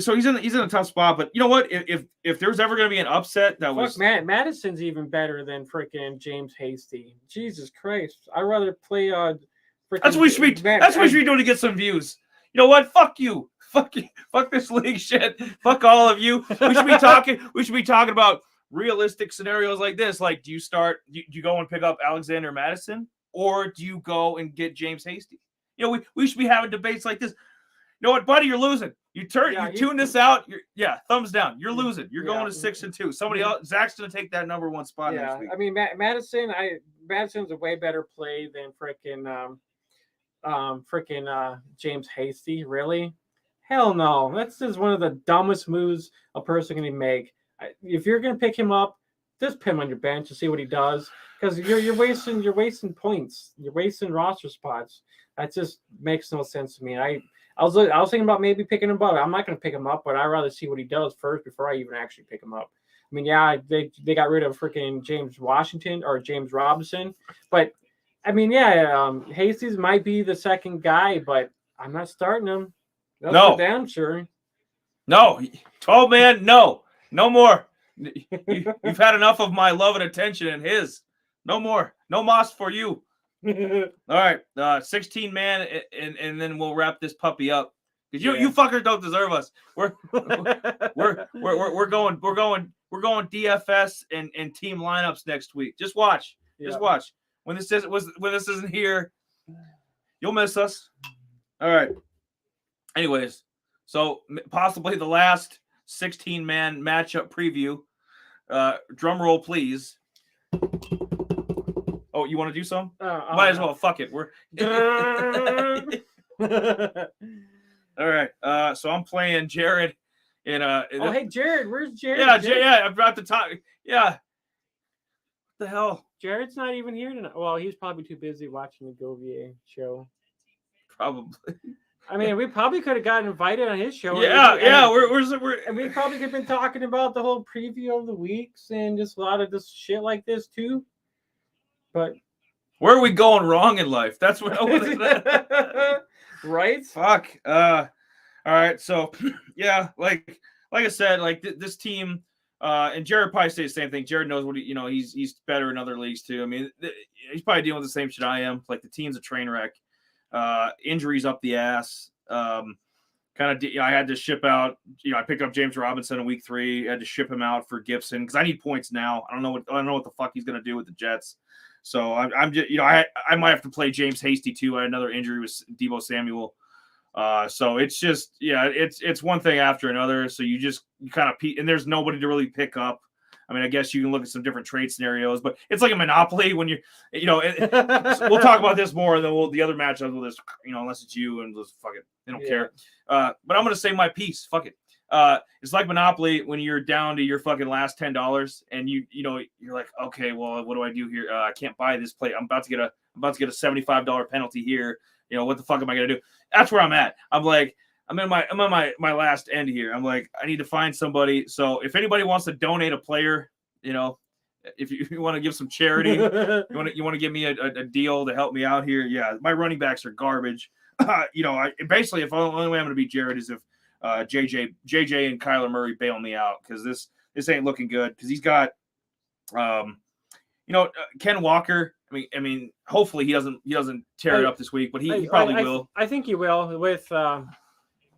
Speaker 2: So he's in a tough spot, but you know what? If there's ever going to be an upset,
Speaker 3: Madison's even better than freaking James Hasty. Jesus Christ! I'd rather play
Speaker 2: That's what we should be doing to get some views. You know what? Fuck you. Fuck you. Fuck this league shit. Fuck all of you. We should be talking about realistic scenarios like this. Like, do you go and pick up Alexander Madison, or do you go and get James Hasty? We should be having debates like this. You know what, buddy? You're losing. You tune this out. Thumbs down. You're losing. You're going to 6-2. Somebody else. Zach's going to take that number one spot next week.
Speaker 3: I mean, Madison's a way better play than freaking James Hasty. Really? Hell no. That's just one of the dumbest moves a person can make. If you're going to pick him up, just put him on your bench and see what he does. Because you're wasting points. You're wasting roster spots. That just makes no sense to me. I was thinking about maybe picking him up. I'm not going to pick him up, but I'd rather see what he does first before I even actually pick him up. I mean, they got rid of freaking James Washington or James Robinson, but I mean, yeah, Hastings might be the second guy, but I'm not starting him. That's
Speaker 2: No.
Speaker 3: for damn sure.
Speaker 2: No, 12 man, no more. You've had enough of my love and attention and his. No more. No moss for you. All right, 16 man, and then we'll wrap this puppy up because you fuckers don't deserve us. We're going DFS and team lineups next week. Just watch. Just watch. When this isn't here, you'll miss us. All right. Anyways, so possibly the last 16 man matchup preview. Drum roll, please. Oh, you want to do some? Might as well. Fuck it. We're all right. So I'm playing Jared in
Speaker 3: hey Jared, where's Jared?
Speaker 2: Yeah,
Speaker 3: Jared?
Speaker 2: yeah. I'm about to talk. Yeah. What the hell?
Speaker 3: Jared's not even here tonight. Well, he's probably too busy watching the Govier show.
Speaker 2: Probably.
Speaker 3: I mean, we probably could have gotten invited on his show.
Speaker 2: Yeah.
Speaker 3: And we probably could have been talking about the whole preview of the weeks and just a lot of this shit like this too. But
Speaker 2: where are we going wrong in life? That's what I want.
Speaker 3: Right?
Speaker 2: Fuck. All right. So yeah, like I said, like this team, and Jared probably say the same thing. Jared knows what he's better in other leagues too. I mean, he's probably dealing with the same shit I am. Like the team's a train wreck. Injuries up the ass. I had to ship out. I picked up James Robinson in week 3. I had to ship him out for Gibson because I need points now. I don't know what the fuck he's gonna do with the Jets. So I'm just I might have to play James Hasty too. I had another injury with Deebo Samuel. So it's just it's one thing after another. So you kind of and there's nobody to really pick up. I mean, I guess you can look at some different trade scenarios, but it's like a monopoly when we'll talk about this more, and then the other matchups will just, unless it's you and just fuck it. They don't care. But I'm going to say my piece. Fuck it. It's like Monopoly when you're down to your fucking last $10 and you're like, okay, well, what do I do here? I can't buy this plate. I'm about to get a $75 penalty here. What the fuck am I going to do? That's where I'm at. I'm like, I'm in my last end here. I'm like, I need to find somebody. So if anybody wants to donate a player, if you want to give some charity, you want to give me a deal to help me out here. Yeah, my running backs are garbage. Basically, if the only way I'm going to beat Jared is if JJ and Kyler Murray bail me out, because this ain't looking good, because he's got Ken Walker. I mean, hopefully he doesn't tear it up this week, but he probably will.
Speaker 3: I think he will. With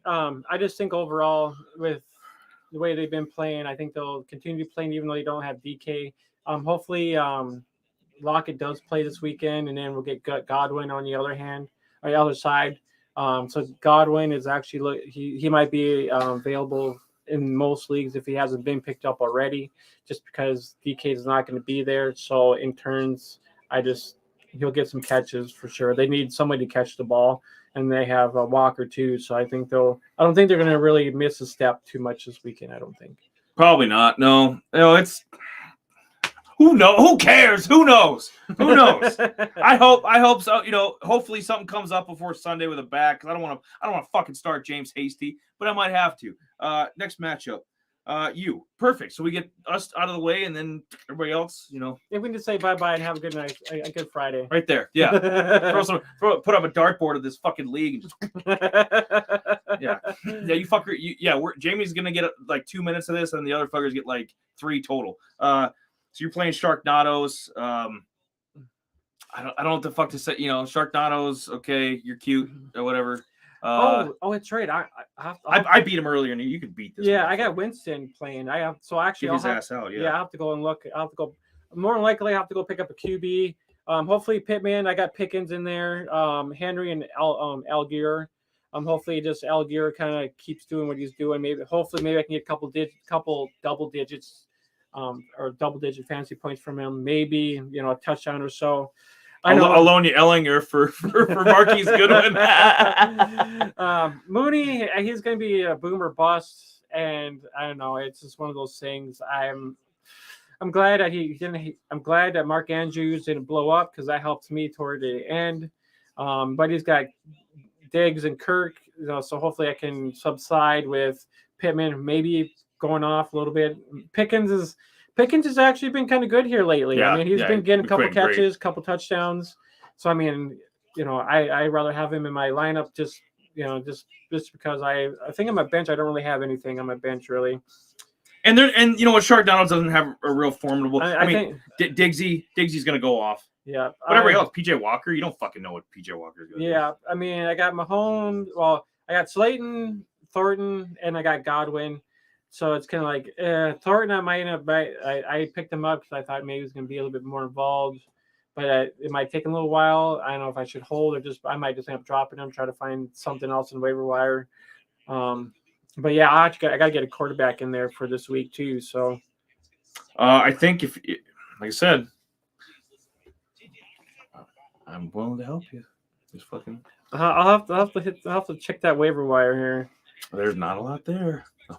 Speaker 3: I just think overall with the way they've been playing, I think they'll continue playing even though they don't have DK. Hopefully Lockett does play this weekend, and then we'll get Godwin on the other side. So Godwin is actually he might be available in most leagues if he hasn't been picked up already, just because DK is not going to be there. So in turns, he'll get some catches for sure. They need somebody to catch the ball, and they have Walker too. So I don't think they're going to really miss a step too much this weekend. I don't think.
Speaker 2: Probably not. No, it's. Who knows? Who cares? Who knows? I hope so. Hopefully something comes up before Sunday with a back, because I don't want to fucking start James Hasty, but I might have to. Next matchup. You perfect. So we get us out of the way, and then everybody else,
Speaker 3: If we can just say bye-bye and have a good night, a good Friday.
Speaker 2: Right there. Yeah. Put up a dartboard of this fucking league. And just, yeah. You fucker. Jamie's gonna get like 2 minutes of this, and the other fuckers get like 3 total. So you're playing Sharknadoes. I don't know what the fuck to say. Sharknadoes. Okay, you're cute or whatever.
Speaker 3: It's right.
Speaker 2: I beat him earlier, and you could beat this.
Speaker 3: Yeah, I got Winston playing.
Speaker 2: Get his ass out. Yeah,
Speaker 3: I have to go and look. I have to go. More than likely, I have to go pick up a QB. Hopefully Pittman. I got Pickens in there. Henry and Algier. Hopefully just Algier kind of keeps doing what he's doing. Maybe I can get a couple double digits. Or double-digit fantasy points from him, maybe a touchdown or so. I know
Speaker 2: Alonia Ellinger for Marquise Goodwin.
Speaker 3: Mooney, he's going to be a boomer bust, and I don't know. It's just one of those things. I'm glad that he didn't. I'm glad that Mark Andrews didn't blow up, because that helped me toward the end. But he's got Diggs and Kirk, so hopefully I can subside with Pittman, maybe going off a little bit. Pickens has actually been kind of good here lately.
Speaker 2: Yeah,
Speaker 3: I mean, he's been getting a couple catches,
Speaker 2: great.
Speaker 3: couple touchdowns. So I mean, I rather have him in my lineup just because I think on my bench I don't really have anything on my bench really.
Speaker 2: And you know what, Sharknado's doesn't have a real formidable. I mean,
Speaker 3: think
Speaker 2: Digsy's gonna go off.
Speaker 3: Yeah.
Speaker 2: Whatever else, PJ Walker, you don't fucking know what PJ Walker is gonna do.
Speaker 3: Yeah, I mean, I got Mahomes. Well, I got Slayton, Thornton, and I got Godwin. So it's kind of like Thornton. I picked him up because I thought maybe he was going to be a little bit more involved, but it might take a little while. I don't know if I should hold or I might just end up dropping him, try to find something else in waiver wire. But yeah, I got to get a quarterback in there for this week too. So
Speaker 2: I think like I said, I'm willing to help you. Just fucking.
Speaker 3: I'll have to check that waiver wire here.
Speaker 2: There's not a lot there. All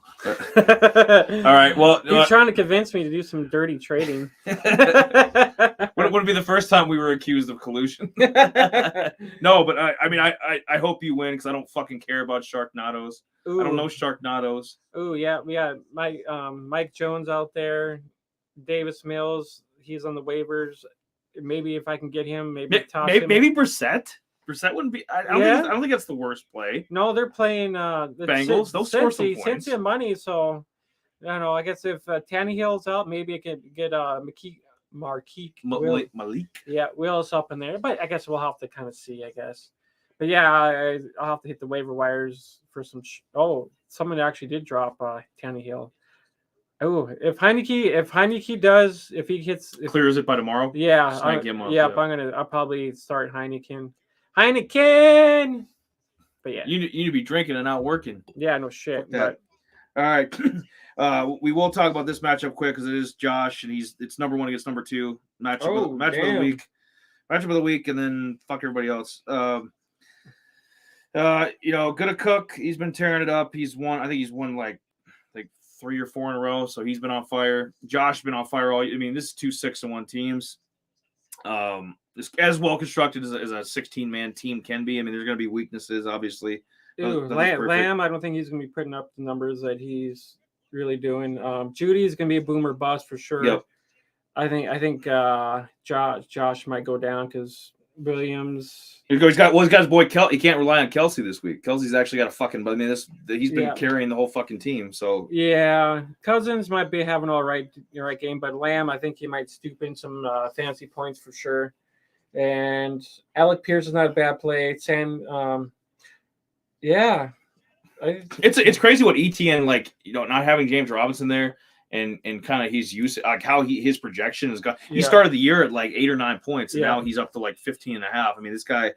Speaker 2: right. Well,
Speaker 3: he's trying to convince me to do some dirty trading.
Speaker 2: Would be the first time we were accused of collusion. No, but I mean, I hope you win because I don't fucking care about Sharknadoes. Ooh. I don't know Sharknadoes.
Speaker 3: Oh yeah, Mike Jones out there, Davis Mills. He's on the waivers. Maybe if I can get him, maybe
Speaker 2: Brissett. Brissett wouldn't be. I don't think that's the worst play.
Speaker 3: No, they're playing the
Speaker 2: Bengals. They'll score some points.
Speaker 3: Cincy money, so I don't know. I guess if Tannehill's out, maybe I could get
Speaker 2: Malik.
Speaker 3: Yeah, Willis up in there, but I guess we'll have to kind of see. I guess, but yeah, I'll have to hit the waiver wires for some. Someone actually did drop Tannehill. Oh, if Heineke does, if he
Speaker 2: clears it by tomorrow,
Speaker 3: yeah, I'll probably start Heineken. But yeah,
Speaker 2: you need to be drinking and not working.
Speaker 3: Yeah, no shit.
Speaker 2: But all right, we will talk about this matchup quick because it is Josh and it's number 1 against number 2 matchup of the week. Matchup of the week, and then fuck everybody else. Good Cook, he's been tearing it up. He's won. I think he's won like 3 or 4 in a row, so he's been on fire. Josh been on fire all. I mean, this is 2 6-1 teams. This as well constructed as a 16-man team can be. I mean, there's going to be weaknesses, obviously.
Speaker 3: Lamb, I don't think he's going to be putting up the numbers that he's really doing. Judy's going to be a boomer bust for sure.
Speaker 2: Yep.
Speaker 3: I think Josh might go down because Williams.
Speaker 2: He's got his boy Kelsey. He can't rely on Kelsey this week. Kelsey's actually got a fucking. I mean, he's been carrying the whole fucking team. So
Speaker 3: yeah, Cousins might be having all right game, but Lamb, I think he might stoop in some fancy points for sure. And Alec Pierce is not a bad play. Yeah,
Speaker 2: it's crazy what ETN not having James Robinson there. And kind of he's used like how his projection has got. He started the year at like 8 or 9 points, and now he's up to like 15.5. I mean, this guy,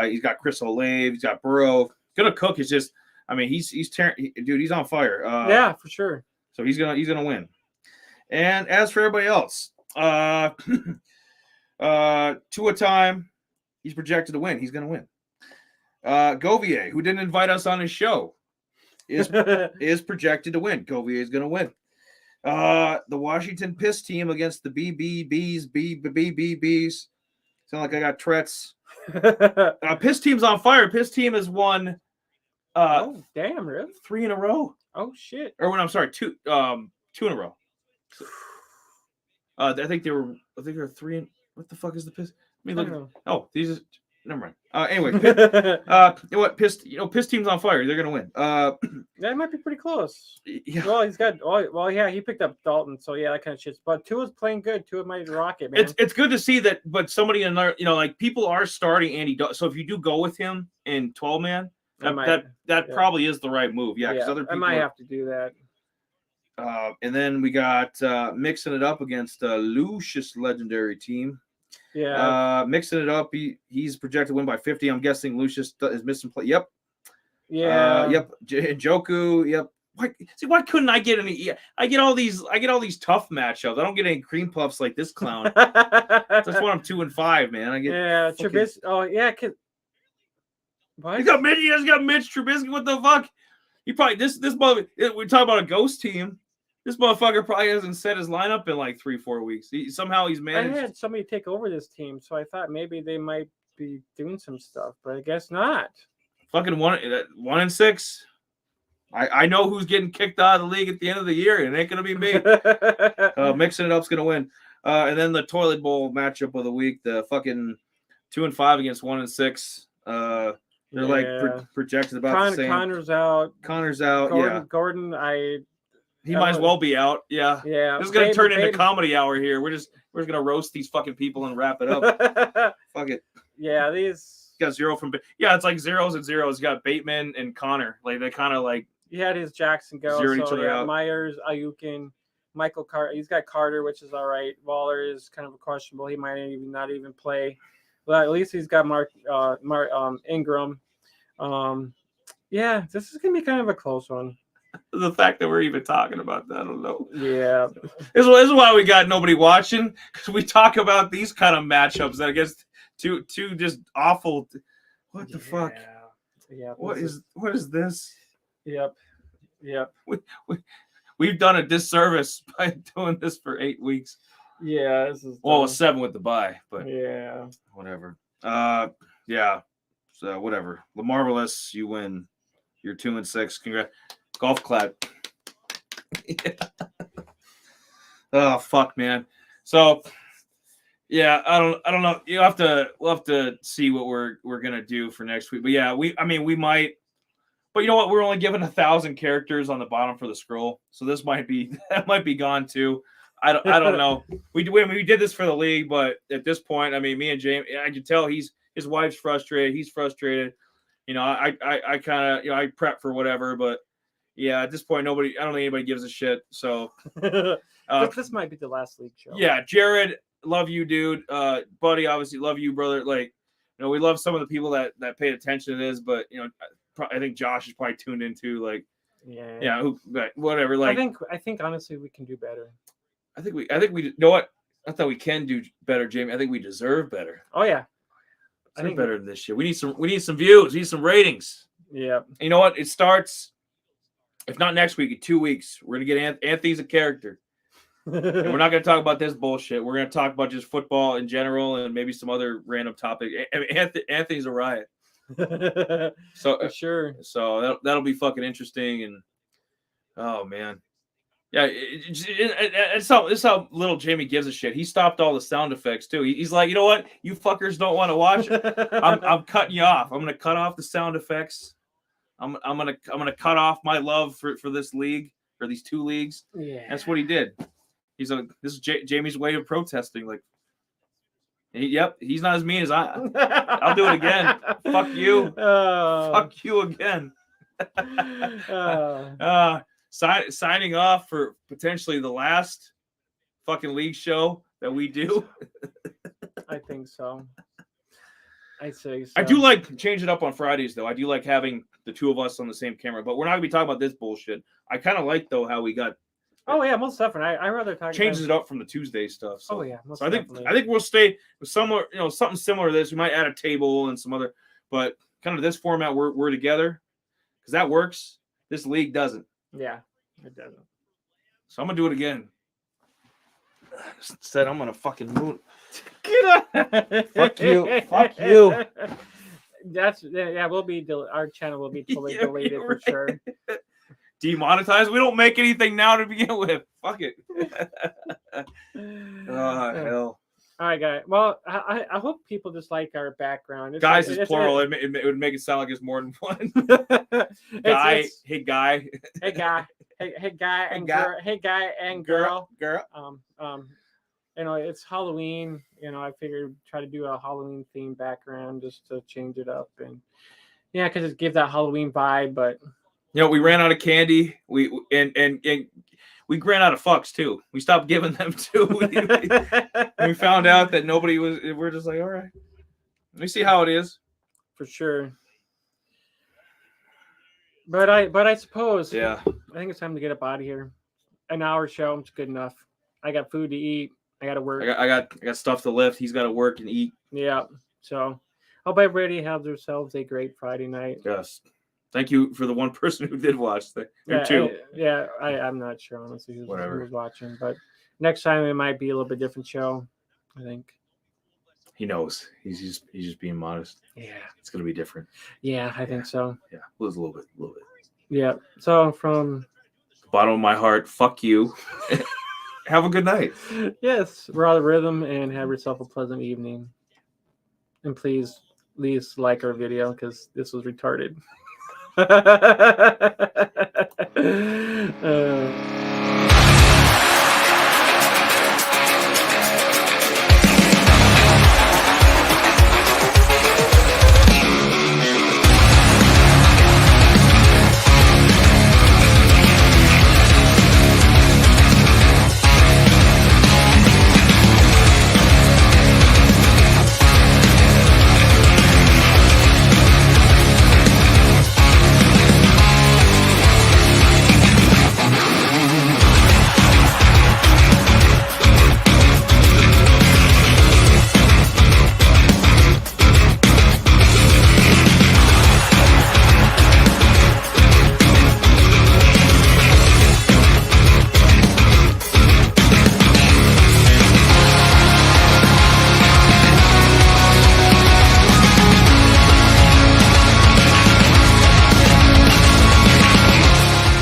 Speaker 2: he's got Chris Olave, he's got Burrow. Gonna Cook is just, I mean, he's tearing, dude. He's on fire.
Speaker 3: Yeah, for sure.
Speaker 2: So he's gonna win. And as for everybody else, 2 a time, he's projected to win. He's gonna win. Govier, who didn't invite us on his show, is projected to win. Govier is gonna win. The Washington Piss team against the BBBs. Sound like I got Tretz. Piss team's on fire. Piss team has won.
Speaker 3: Oh damn! Really?
Speaker 2: 3 in a row.
Speaker 3: Oh shit!
Speaker 2: Or when I'm sorry, 2 in a row. I think they were 3 in. What the fuck is the Piss? I mean, these are. Never mind. Anyway, what Piss team's on fire. They're gonna win.
Speaker 3: That might be pretty close.
Speaker 2: Yeah.
Speaker 3: Well, he's got. Well, yeah, he picked up Dalton, so yeah, that kind of shit. But Tua's playing good. Tua might rock it, man.
Speaker 2: It's good to see that. But somebody in there, people are starting Andy. So if you do go with him in 12-man, that probably is the right move. Yeah, because other people
Speaker 3: I might have to do that.
Speaker 2: And then we got mixing it up against Lucius legendary team.
Speaker 3: Yeah.
Speaker 2: Mixing it up, he's projected to win by 50. I'm guessing Lucius is missing play. Yep.
Speaker 3: Yeah.
Speaker 2: Yep. Joku. Yep. Why couldn't I get any? I get all these tough matchups. I don't get any cream puffs like this clown. That's why I'm 2 and 5, man. I get
Speaker 3: Trubisky. Oh yeah. What?
Speaker 2: He got Mitch Trubisky. What the fuck? He probably this mother. We talk about a ghost team. This motherfucker probably hasn't set his lineup in like 3-4 weeks. Somehow he's managed.
Speaker 3: I had somebody take over this team, so I thought maybe they might be doing some stuff, but I guess not.
Speaker 2: Fucking 1 and 6. I know who's getting kicked out of the league at the end of the year, and it ain't gonna be me. Mixing it up's gonna win. And then the toilet bowl matchup of the week, the fucking 2-5 against 1-6. They're like projected about the same.
Speaker 3: Connor's out.
Speaker 2: Connor's out.
Speaker 3: Gordon,
Speaker 2: he might as well be out. Yeah.
Speaker 3: Yeah.
Speaker 2: This is gonna turn into comedy hour here. We're just gonna roast these fucking people and wrap it up. Fuck it.
Speaker 3: Yeah, these
Speaker 2: got 0 from. Yeah, it's like zeros and zeros. You got Bateman and Connor. Like they kind of like.
Speaker 3: He had his Jackson go.
Speaker 2: Zeroed each other out.
Speaker 3: Myers, Ayukin, Michael Carter. He's got Carter, which is all right. Waller is kind of questionable. He might not even play. But at least he's got Ingram. Yeah, this is gonna be kind of a close one.
Speaker 2: The fact that we're even talking about that, I don't know.
Speaker 3: Yeah,
Speaker 2: this is why we got nobody watching, because we talk about these kind of matchups that against two just awful. What the fuck?
Speaker 3: Yeah.
Speaker 2: What is this?
Speaker 3: Yep.
Speaker 2: We've done a disservice by doing this for 8 weeks.
Speaker 3: Yeah, this is.
Speaker 2: Well, 7 with the bye, but
Speaker 3: yeah,
Speaker 2: whatever. Yeah. So whatever. LaMarvelous, you win. You're 2-6. Congrats. Golf clap. Yeah. Oh fuck, man. So yeah, I don't know. We'll have to see what we're gonna do for next week. But yeah, we might. But you know what? We're only given 1,000 characters on the bottom for the scroll, so this might be gone too. I don't know. We did this for the league, but at this point, me and James, I can tell his wife's frustrated. He's frustrated. I kind of I prep for whatever, but yeah, at this point, I don't think anybody gives a shit. So
Speaker 3: this might be the last league show.
Speaker 2: Yeah, Jared, love you, dude. Buddy, obviously love you, brother. Like, we love some of the people that paid attention to this, but I think Josh is probably tuned into like, whatever. Like,
Speaker 3: I think honestly we can do better.
Speaker 2: I think we you know what? I thought we can do better, Jamie. I think we deserve better.
Speaker 3: Oh yeah,
Speaker 2: I think better than this shit. We need some views. We need some ratings.
Speaker 3: Yeah. And
Speaker 2: you know what? It starts, if not next week, in 2 weeks. We're gonna get Anthony's a character. And we're not going to talk about this bullshit. We're going to talk about just football in general and maybe some other random topic. Anthony's a riot. So
Speaker 3: for sure.
Speaker 2: So that'll be fucking interesting. And oh man, yeah, it's how little Jamie gives a shit. He stopped all the sound effects too. He's like, you know what, you fuckers don't want to watch it. I'm cutting you off. I'm going to cut off the sound effects. I'm gonna cut off my love for this league or these 2 leagues.
Speaker 3: Yeah,
Speaker 2: that's what he did. He's like, this is Jamie's way of protesting. Like, he's not as mean as I. I'll do it again. Fuck you. Fuck you again. Signing off for potentially the last fucking league show that we do.
Speaker 3: I think so. I say so.
Speaker 2: I do like change it up on Fridays though. I do like having the 2 of us on the same camera, but we're not gonna be talking about this bullshit. I kind of like though how we got.
Speaker 3: Oh yeah, most definitely. I rather talk.
Speaker 2: Changes it up from the Tuesday stuff. So.
Speaker 3: Oh yeah,
Speaker 2: so I think we'll stay with somewhere, something similar to this. We might add a table and some other, but kind of this format we're together because that works. This league doesn't.
Speaker 3: Yeah, it doesn't.
Speaker 2: So I'm gonna do it again. Instead, I'm gonna fucking move.
Speaker 3: Get up.
Speaker 2: Fuck you. Fuck you.
Speaker 3: We'll be our channel will be totally deleted for sure.
Speaker 2: Demonetized. We don't make anything now to begin with. Fuck it. Oh hell.
Speaker 3: All right, guys. Well, I hope people just like our background.
Speaker 2: Guys is plural. It would make it sound like it's more than one. Guy. Hey guy.
Speaker 3: Hey guy. Hey guy and girl. Hey guy and girl.
Speaker 2: Girl.
Speaker 3: It's Halloween. I figured try to do a Halloween themed background just to change it up and because it gives that Halloween vibe. But
Speaker 2: we ran out of candy. We ran out of fucks too. We stopped giving them too. We found out that nobody was. We're just like, all right, let me see how it is.
Speaker 3: For sure. But I suppose.
Speaker 2: Yeah.
Speaker 3: I think it's time to get up out of here. An hour show. It's good enough. I got food to eat. I got to work.
Speaker 2: I got stuff to lift. He's got to work and eat.
Speaker 3: Yeah. So, hope everybody has themselves a great Friday night.
Speaker 2: Yes. Thank you for the one person who did watch. Two.
Speaker 3: I'm not sure honestly who was watching, but next time it might be a little bit different show. I think.
Speaker 2: He knows. He's just being modest.
Speaker 3: Yeah.
Speaker 2: It's gonna be different.
Speaker 3: Yeah, I think so.
Speaker 2: Yeah, a little bit.
Speaker 3: Yeah. So from
Speaker 2: the bottom of my heart, fuck you. Have a good night.
Speaker 3: Yes, we're out of rhythm and have yourself a pleasant evening. And please like our video because this was retarded.